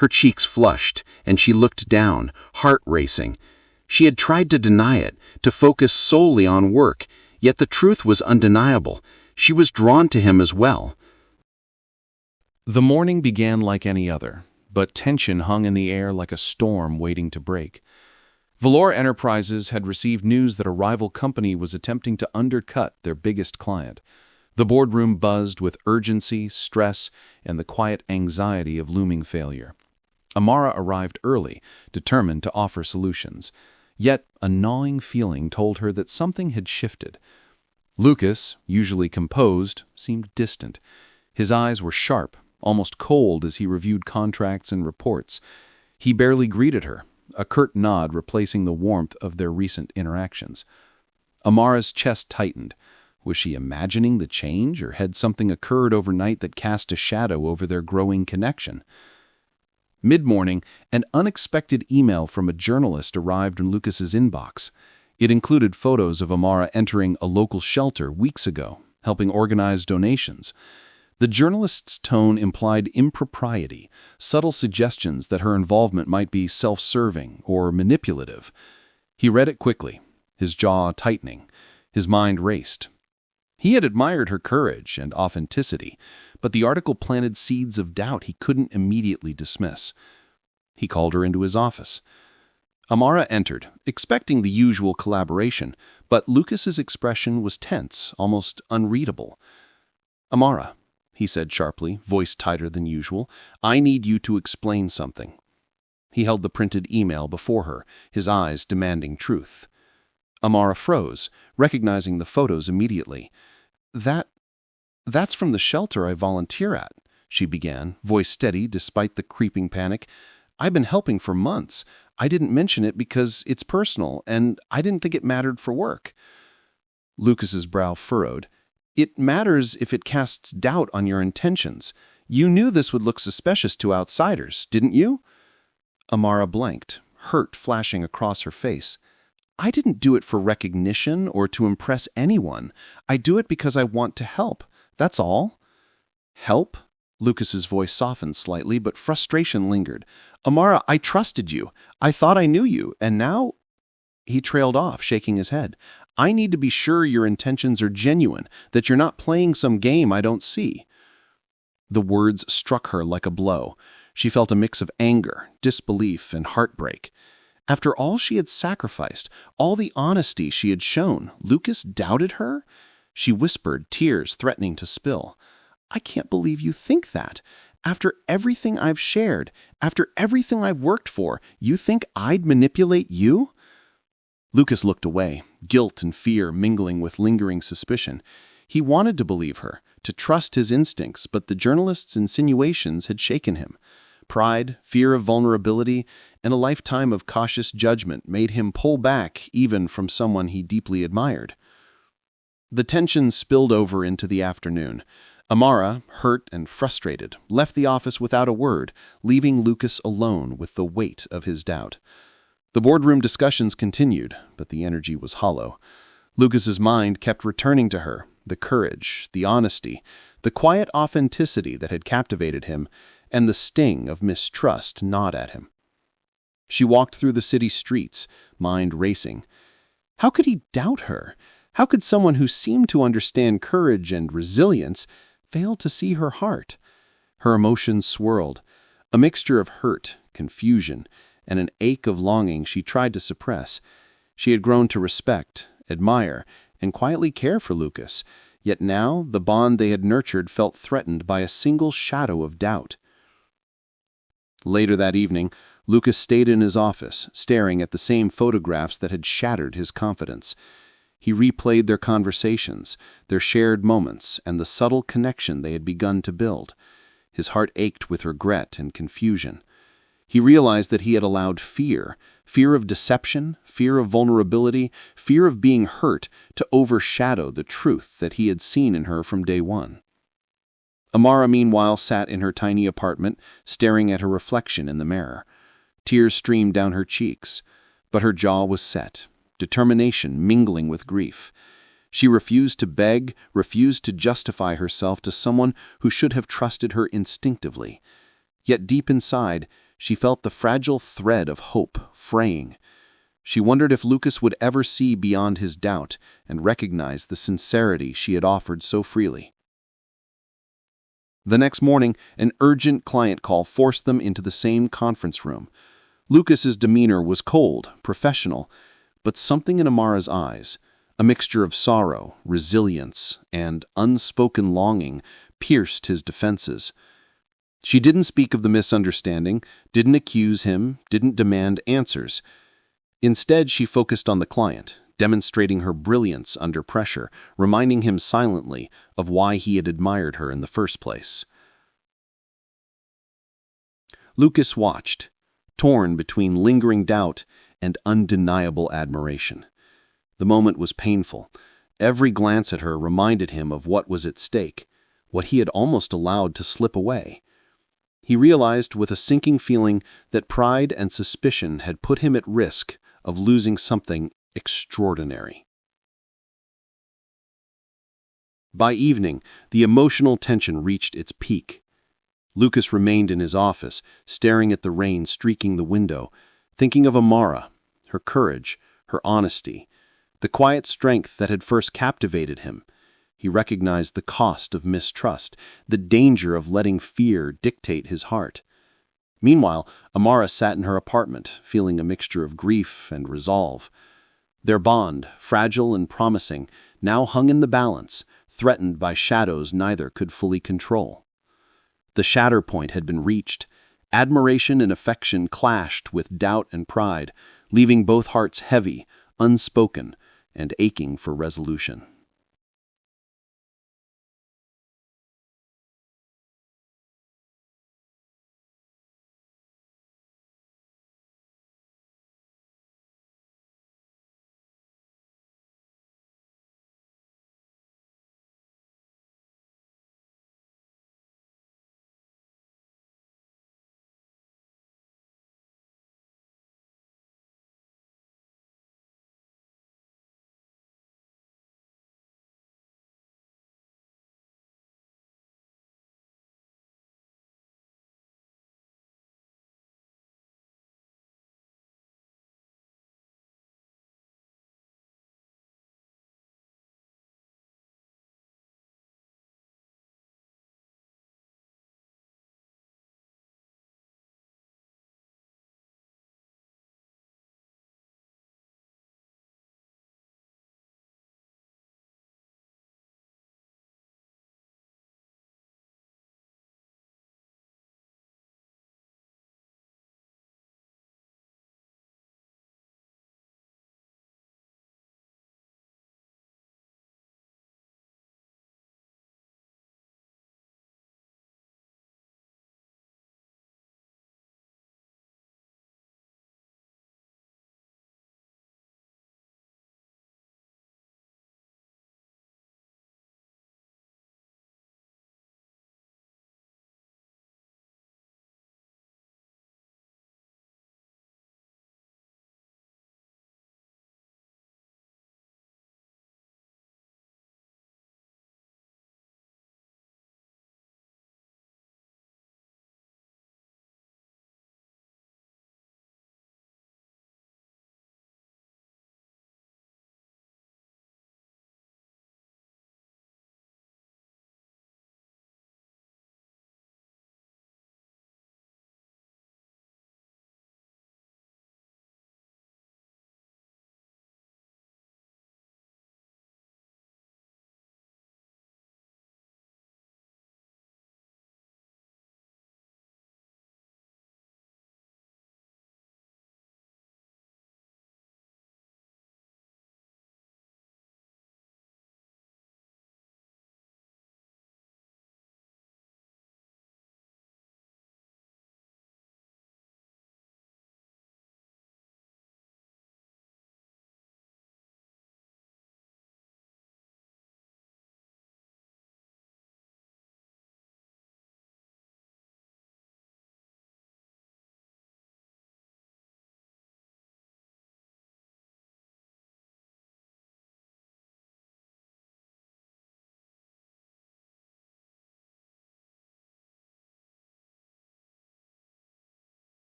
Her cheeks flushed, and she looked down, heart racing. She had tried to deny it, to focus solely on work, yet the truth was undeniable. She was drawn to him as well. The morning began like any other, but tension hung in the air like a storm waiting to break. Valor Enterprises had received news that a rival company was attempting to undercut their biggest client. The boardroom buzzed with urgency, stress, and the quiet anxiety of looming failure. Amara arrived early, determined to offer solutions. Yet a gnawing feeling told her that something had shifted. Lucas, usually composed, seemed distant. His eyes were sharp, almost cold as he reviewed contracts and reports. He barely greeted her, a curt nod replacing the warmth of their recent interactions. Amara's chest tightened. Was she imagining the change, or had something occurred overnight that cast a shadow over their growing connection? Mid-morning, an unexpected email from a journalist arrived in Lucas's inbox. It included photos of Amara entering a local shelter weeks ago, helping organize donations. The journalist's tone implied impropriety, subtle suggestions that her involvement might be self-serving or manipulative. He read it quickly, his jaw tightening. His mind raced. He had admired her courage and authenticity, but the article planted seeds of doubt he couldn't immediately dismiss. He called her into his office. Amara entered, expecting the usual collaboration, but Lucas's expression was tense, almost unreadable. "Amara," he said sharply, voice tighter than usual, "I need you to explain something." He held the printed email before her, his eyes demanding truth. Amara froze, recognizing the photos immediately. That's from the shelter I volunteer at," she began, voice steady despite the creeping panic. "I've been helping for months. I didn't mention it because it's personal, and I didn't think it mattered for work." Lucas's brow furrowed. "It matters if it casts doubt on your intentions. You knew this would look suspicious to outsiders, didn't you?" Amara blanked, hurt flashing across her face. "I didn't do it for recognition or to impress anyone. I do it because I want to help. That's all." "Help?" Lucas's voice softened slightly, but frustration lingered. "Amara, I trusted you. I thought I knew you, and now—" He trailed off, shaking his head. "I need to be sure your intentions are genuine, that you're not playing some game I don't see." The words struck her like a blow. She felt a mix of anger, disbelief, and heartbreak. After all she had sacrificed, all the honesty she had shown, Lucas doubted her? She whispered, tears threatening to spill. "I can't believe you think that. After everything I've shared, after everything I've worked for, you think I'd manipulate you?" Lucas looked away, guilt and fear mingling with lingering suspicion. He wanted to believe her, to trust his instincts, but the journalist's insinuations had shaken him. Pride, fear of vulnerability, and a lifetime of cautious judgment made him pull back even from someone he deeply admired. The tension spilled over into the afternoon. Amara, hurt and frustrated, left the office without a word, leaving Lucas alone with the weight of his doubt. The boardroom discussions continued, but the energy was hollow. Lucas's mind kept returning to her, the courage, the honesty, the quiet authenticity that had captivated him, and the sting of mistrust gnawed at him. She walked through the city streets, mind racing. How could he doubt her? How could someone who seemed to understand courage and resilience fail to see her heart? Her emotions swirled, a mixture of hurt, confusion, and an ache of longing she tried to suppress. She had grown to respect, admire, and quietly care for Lucas, yet now the bond they had nurtured felt threatened by a single shadow of doubt. Later that evening, Lucas stayed in his office, staring at the same photographs that had shattered his confidence. He replayed their conversations, their shared moments, and the subtle connection they had begun to build. His heart ached with regret and confusion. He realized that he had allowed fear of deception, fear of vulnerability, fear of being hurt, to overshadow the truth that he had seen in her from day one. Amara, meanwhile, sat in her tiny apartment, staring at her reflection in the mirror. Tears streamed down her cheeks, but her jaw was set, determination mingling with grief. She refused to beg, refused to justify herself to someone who should have trusted her instinctively. Yet deep inside, she felt the fragile thread of hope fraying. She wondered if Lucas would ever see beyond his doubt and recognize the sincerity she had offered so freely. The next morning, an urgent client call forced them into the same conference room. Lucas's demeanor was cold, professional, but something in Amara's eyes, a mixture of sorrow, resilience, and unspoken longing, pierced his defenses. She didn't speak of the misunderstanding, didn't accuse him, didn't demand answers. Instead, she focused on the client, demonstrating her brilliance under pressure, reminding him silently of why he had admired her in the first place. Lucas watched, torn between lingering doubt and undeniable admiration. The moment was painful. Every glance at her reminded him of what was at stake, what he had almost allowed to slip away. He realized with a sinking feeling that pride and suspicion had put him at risk of losing something extraordinary. By evening, the emotional tension reached its peak. Lucas remained in his office, staring at the rain streaking the window, thinking of Amara, her courage, her honesty, the quiet strength that had first captivated him. He recognized the cost of mistrust, the danger of letting fear dictate his heart. Meanwhile, Amara sat in her apartment, feeling a mixture of grief and resolve. Their bond, fragile and promising, now hung in the balance, threatened by shadows neither could fully control. The shatter point had been reached. Admiration and affection clashed with doubt and pride, leaving both hearts heavy, unspoken, and aching for resolution.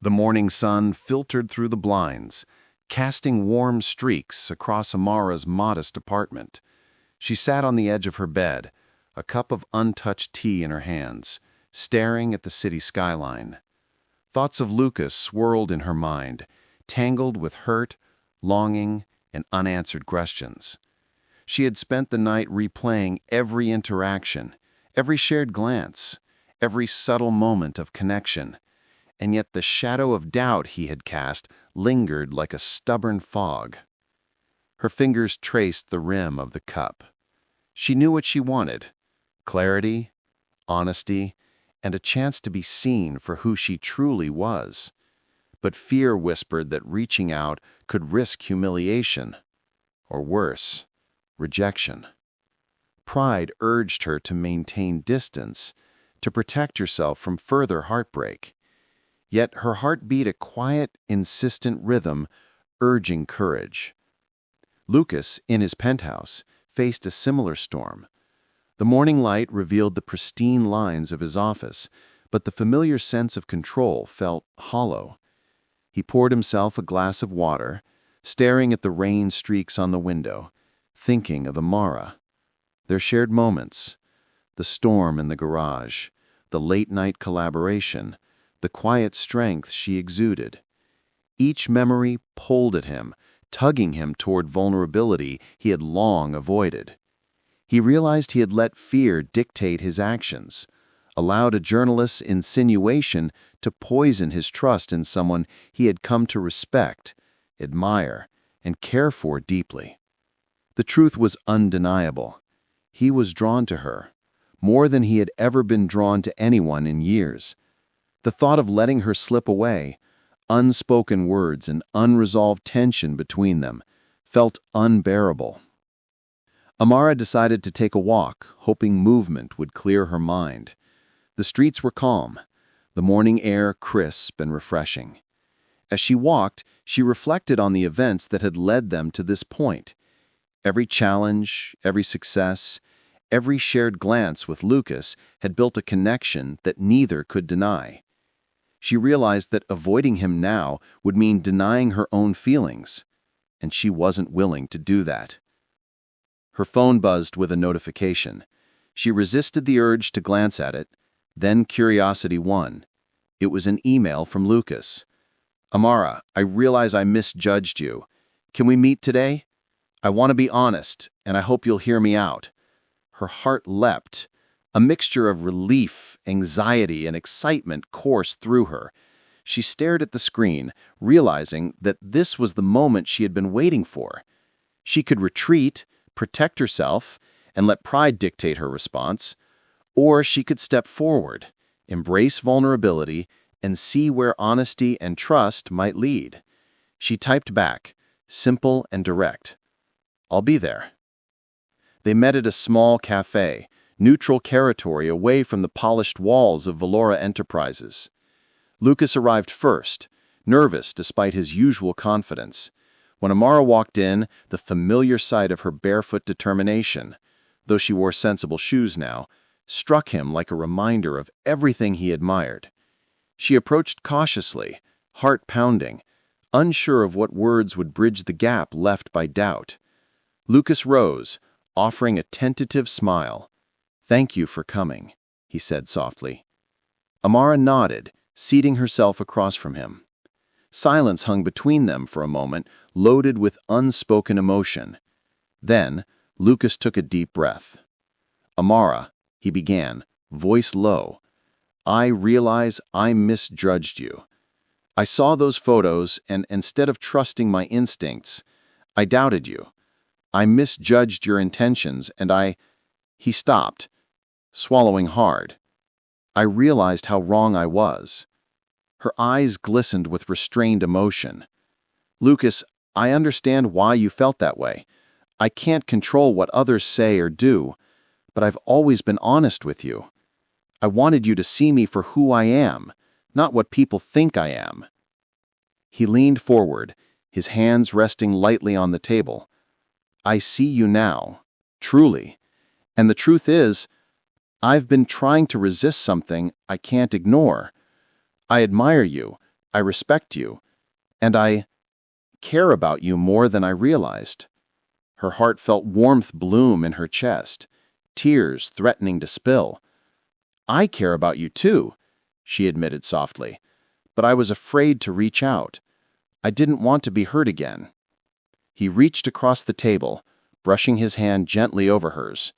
The morning sun filtered through the blinds, casting warm streaks across Amara's modest apartment. She sat on the edge of her bed, a cup of untouched tea in her hands, staring at the city skyline. Thoughts of Lucas swirled in her mind, tangled with hurt, longing, and unanswered questions. She had spent the night replaying every interaction, every shared glance, every subtle moment of connection, and yet the shadow of doubt he had cast lingered like a stubborn fog. Her fingers traced the rim of the cup. She knew what she wanted: clarity, honesty, and a chance to be seen for who she truly was. But fear whispered that reaching out could risk humiliation, or worse, rejection. Pride urged her to maintain distance, to protect herself from further heartbreak. Yet her heart beat a quiet, insistent rhythm, urging courage. Lucas, in his penthouse, faced a similar storm. The morning light revealed the pristine lines of his office, but the familiar sense of control felt hollow. He poured himself a glass of water, staring at the rain streaks on the window, thinking of Amara. Their shared moments, the storm in the garage, the late-night collaboration, the quiet strength she exuded. Each memory pulled at him, tugging him toward vulnerability he had long avoided. He realized he had let fear dictate his actions, allowed a journalist's insinuation to poison his trust in someone he had come to respect, admire, and care for deeply. The truth was undeniable. He was drawn to her, more than he had ever been drawn to anyone in years. The thought of letting her slip away, unspoken words and unresolved tension between them, felt unbearable. Amara decided to take a walk, hoping movement would clear her mind. The streets were calm, the morning air crisp and refreshing. As she walked, she reflected on the events that had led them to this point. Every challenge, every success, every shared glance with Lucas had built a connection that neither could deny. She realized that avoiding him now would mean denying her own feelings, and she wasn't willing to do that. Her phone buzzed with a notification. She resisted the urge to glance at it, then curiosity won. It was an email from Lucas. "Amara, I realize I misjudged you. Can we meet today? I want to be honest, and I hope you'll hear me out." Her heart leapt. A mixture of relief, anxiety, and excitement coursed through her. She stared at the screen, realizing that this was the moment she had been waiting for. She could retreat, protect herself, and let pride dictate her response, or she could step forward, embrace vulnerability, and see where honesty and trust might lead. She typed back, simple and direct, "I'll be there." They met at a small cafe, neutral territory away from the polished walls of Valora Enterprises. Lucas arrived first, nervous despite his usual confidence. When Amara walked in, the familiar sight of her barefoot determination, though she wore sensible shoes now, struck him like a reminder of everything he admired. She approached cautiously, heart pounding, unsure of what words would bridge the gap left by doubt. Lucas rose, offering a tentative smile. "Thank you for coming," he said softly. Amara nodded, seating herself across from him. Silence hung between them for a moment, loaded with unspoken emotion. Then, Lucas took a deep breath. "Amara," he began, voice low, "I realize I misjudged you. I saw those photos, and instead of trusting my instincts, I doubted you. I misjudged your intentions, and I—" He stopped, swallowing hard. "I realized how wrong I was." Her eyes glistened with restrained emotion. "Lucas, I understand why you felt that way. I can't control what others say or do, but I've always been honest with you. I wanted you to see me for who I am, not what people think I am." He leaned forward, his hands resting lightly on the table. "I see you now, truly. And the truth is, I've been trying to resist something I can't ignore. I admire you. I respect you, and I care about you more than I realized." Her heart felt warmth bloom in her chest, tears threatening to spill. "I care about you too," she admitted softly, "but I was afraid to reach out. I didn't want to be hurt again." He reached across the table, brushing his hand gently over hers.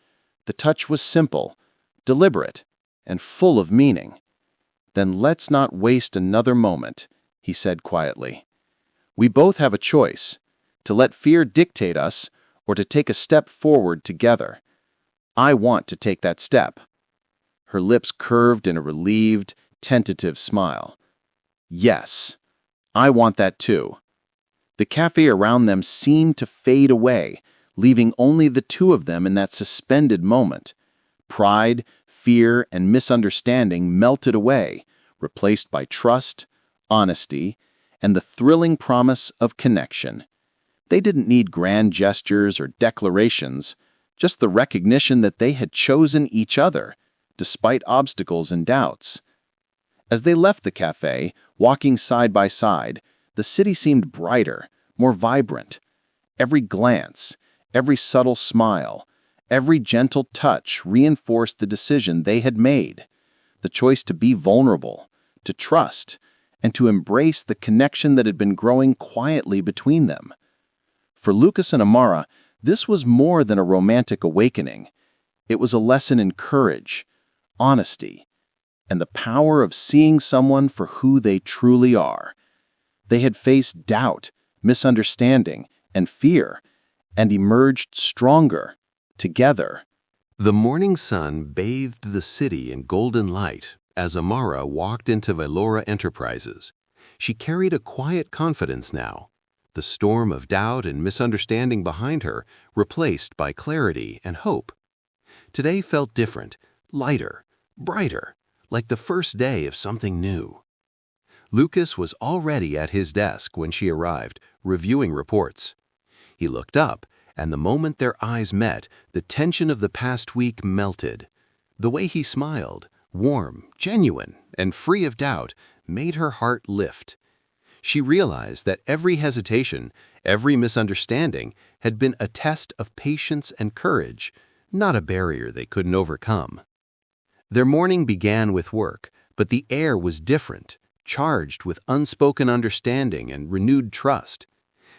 The touch was simple, deliberate, and full of meaning. "Then let's not waste another moment," he said quietly. "We both have a choice, to let fear dictate us or to take a step forward together. I want to take that step." Her lips curved in a relieved, tentative smile. "Yes, I want that too." The cafe around them seemed to fade away, leaving only the two of them in that suspended moment. Pride, fear, and misunderstanding melted away, replaced by trust, honesty, and the thrilling promise of connection. They didn't need grand gestures or declarations, just the recognition that they had chosen each other, despite obstacles and doubts. As they left the cafe, walking side by side, the city seemed brighter, more vibrant. Every glance, every subtle smile, every gentle touch reinforced the decision they had made, the choice to be vulnerable, to trust, and to embrace the connection that had been growing quietly between them. For Lucas and Amara, this was more than a romantic awakening. It was a lesson in courage, honesty, and the power of seeing someone for who they truly are. They had faced doubt, misunderstanding, and fear, and emerged stronger, together. The morning sun bathed the city in golden light as Amara walked into Velora Enterprises. She carried a quiet confidence now, the storm of doubt and misunderstanding behind her replaced by clarity and hope. Today felt different, lighter, brighter, like the first day of something new. Lucas was already at his desk when she arrived, reviewing reports. He looked up, and the moment their eyes met, the tension of the past week melted. The way he smiled, warm, genuine, and free of doubt, made her heart lift. She realized that every hesitation, every misunderstanding had been a test of patience and courage, not a barrier they couldn't overcome. Their morning began with work, but the air was different, charged with unspoken understanding and renewed trust.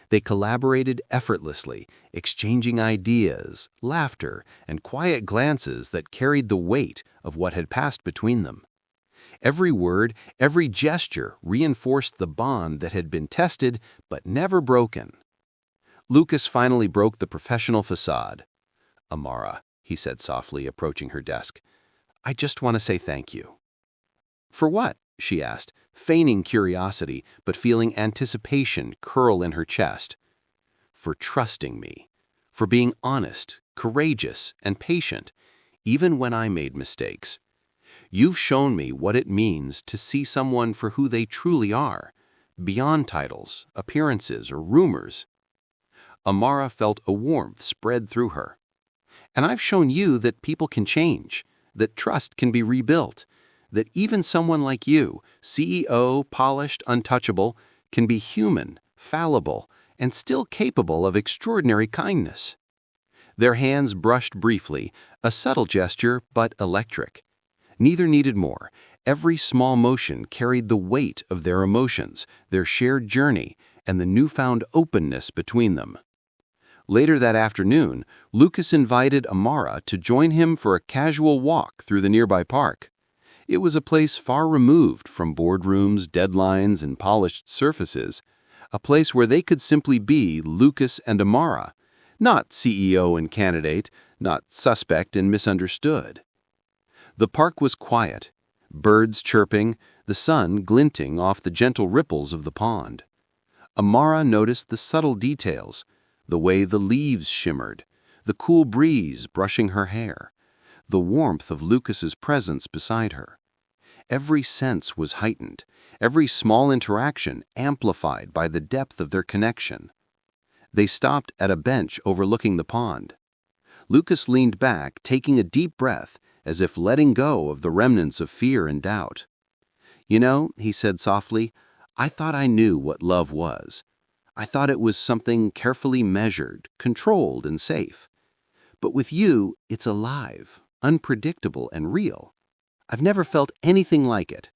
They collaborated effortlessly, exchanging ideas, laughter, and quiet glances that carried the weight of what had passed between them. Every word, every gesture reinforced the bond that had been tested but never broken. Lucas finally broke the professional facade. "Amara," he said softly, approaching her desk, "I just want to say thank you." "For what?" she asked, feigning curiosity but feeling anticipation curl in her chest. "For trusting me, for being honest, courageous, and patient, even when I made mistakes. You've shown me what it means to see someone for who they truly are, beyond titles, appearances, or rumors." Amara felt a warmth spread through her. "And I've shown you that people can change, that trust can be rebuilt, that even someone like you, CEO, polished, untouchable, can be human, fallible, and still capable of extraordinary kindness." Their hands brushed briefly, a subtle gesture but electric. Neither needed more. Every small motion carried the weight of their emotions, their shared journey, and the newfound openness between them. Later that afternoon, Lucas invited Amara to join him for a casual walk through the nearby park. It was a place far removed from boardrooms, deadlines, and polished surfaces, a place where they could simply be Lucas and Amara, not CEO and candidate, not suspect and misunderstood. The park was quiet, birds chirping, the sun glinting off the gentle ripples of the pond. Amara noticed the subtle details, the way the leaves shimmered, the cool breeze brushing her hair, the warmth of Lucas's presence beside her. Every sense was heightened, every small interaction amplified by the depth of their connection. They stopped at a bench overlooking the pond. Lucas leaned back, taking a deep breath, as if letting go of the remnants of fear and doubt. "You know," he said softly, I thought I knew what love was. I thought it was something carefully measured, controlled, and safe. But with you, it's alive, unpredictable, and real. I've never felt anything like it."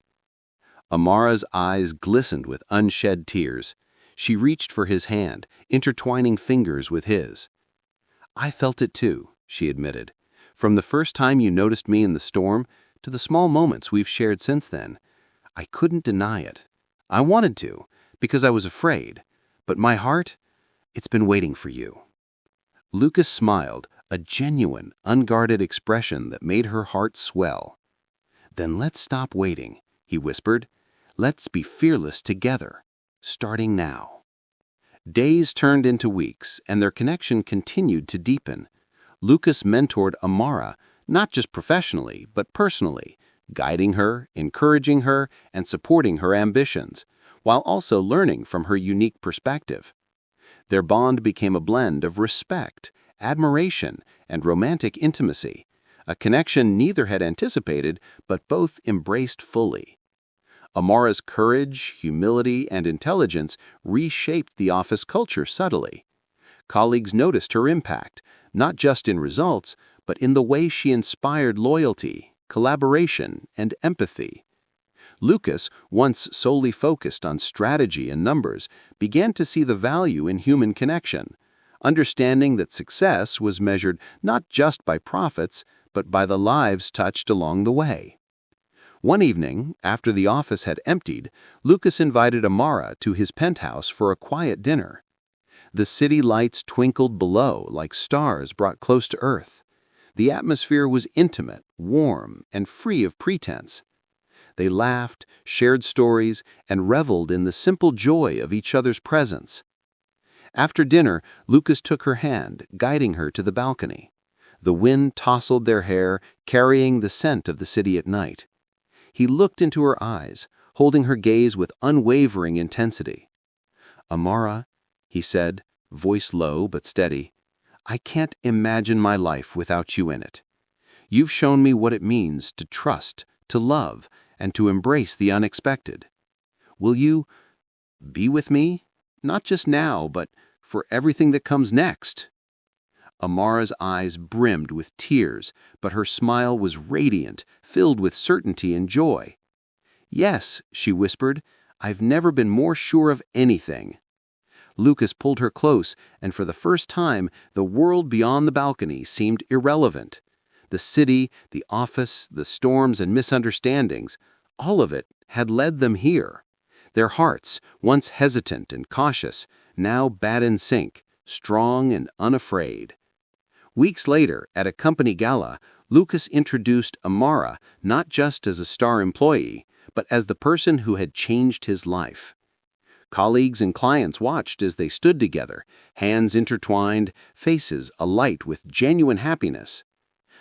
Amara's eyes glistened with unshed tears. She reached for his hand, intertwining fingers with his. "I felt it too," she admitted. "From the first time you noticed me in the storm to the small moments we've shared since then. I couldn't deny it. I wanted to, because I was afraid. But my heart, it's been waiting for you." Lucas smiled, a genuine, unguarded expression that made her heart swell. "Then let's stop waiting," he whispered. "Let's be fearless together, starting now." Days turned into weeks, and their connection continued to deepen. Lucas mentored Amara, not just professionally, but personally, guiding her, encouraging her, and supporting her ambitions, while also learning from her unique perspective. Their bond became a blend of respect, admiration, and romantic intimacy, a connection neither had anticipated but both embraced fully. Amara's courage, humility, and intelligence reshaped the office culture subtly. Colleagues noticed her impact, not just in results, but in the way she inspired loyalty, collaboration, and empathy. Lucas, once solely focused on strategy and numbers, began to see the value in human connection, understanding that success was measured not just by profits, but by the lives touched along the way. One evening, after the office had emptied, Lucas invited Amara to his penthouse for a quiet dinner. The city lights twinkled below like stars brought close to earth. The atmosphere was intimate, warm, and free of pretense. They laughed, shared stories, and reveled in the simple joy of each other's presence. After dinner, Lucas took her hand, guiding her to the balcony. The wind tousled their hair, carrying the scent of the city at night. He looked into her eyes, holding her gaze with unwavering intensity. "Amara," he said, voice low but steady, "I can't imagine my life without you in it. You've shown me what it means to trust, to love, and to embrace the unexpected. Will you be with me, not just now, but for everything that comes next?" Amara's eyes brimmed with tears, but her smile was radiant, filled with certainty and joy. "Yes," she whispered, "I've never been more sure of anything." Lucas pulled her close, and for the first time, the world beyond the balcony seemed irrelevant. The city, the office, the storms and misunderstandings, all of it had led them here. Their hearts, once hesitant and cautious, now bat in sync, strong and unafraid. Weeks later, at a company gala, Lucas introduced Amara not just as a star employee, but as the person who had changed his life. Colleagues and clients watched as they stood together, hands intertwined, faces alight with genuine happiness.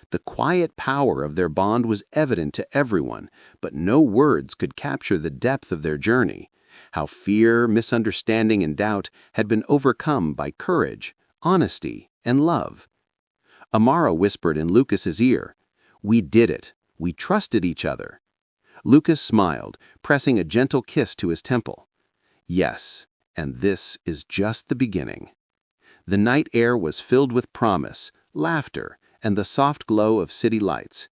The quiet power of their bond was evident to everyone, but no words could capture the depth of their journey, how fear, misunderstanding, and doubt had been overcome by courage, honesty, and love. Amara whispered in Lucas's ear, "We did it. We trusted each other." Lucas smiled, pressing a gentle kiss to his temple. "Yes, and this is just the beginning." The night air was filled with promise, laughter, and the soft glow of city lights.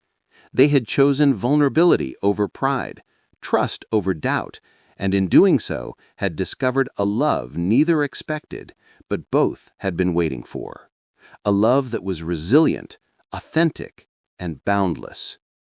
They had chosen vulnerability over pride, trust over doubt, and in doing so had discovered a love neither expected, but both had been waiting for. A love that was resilient, authentic, and boundless.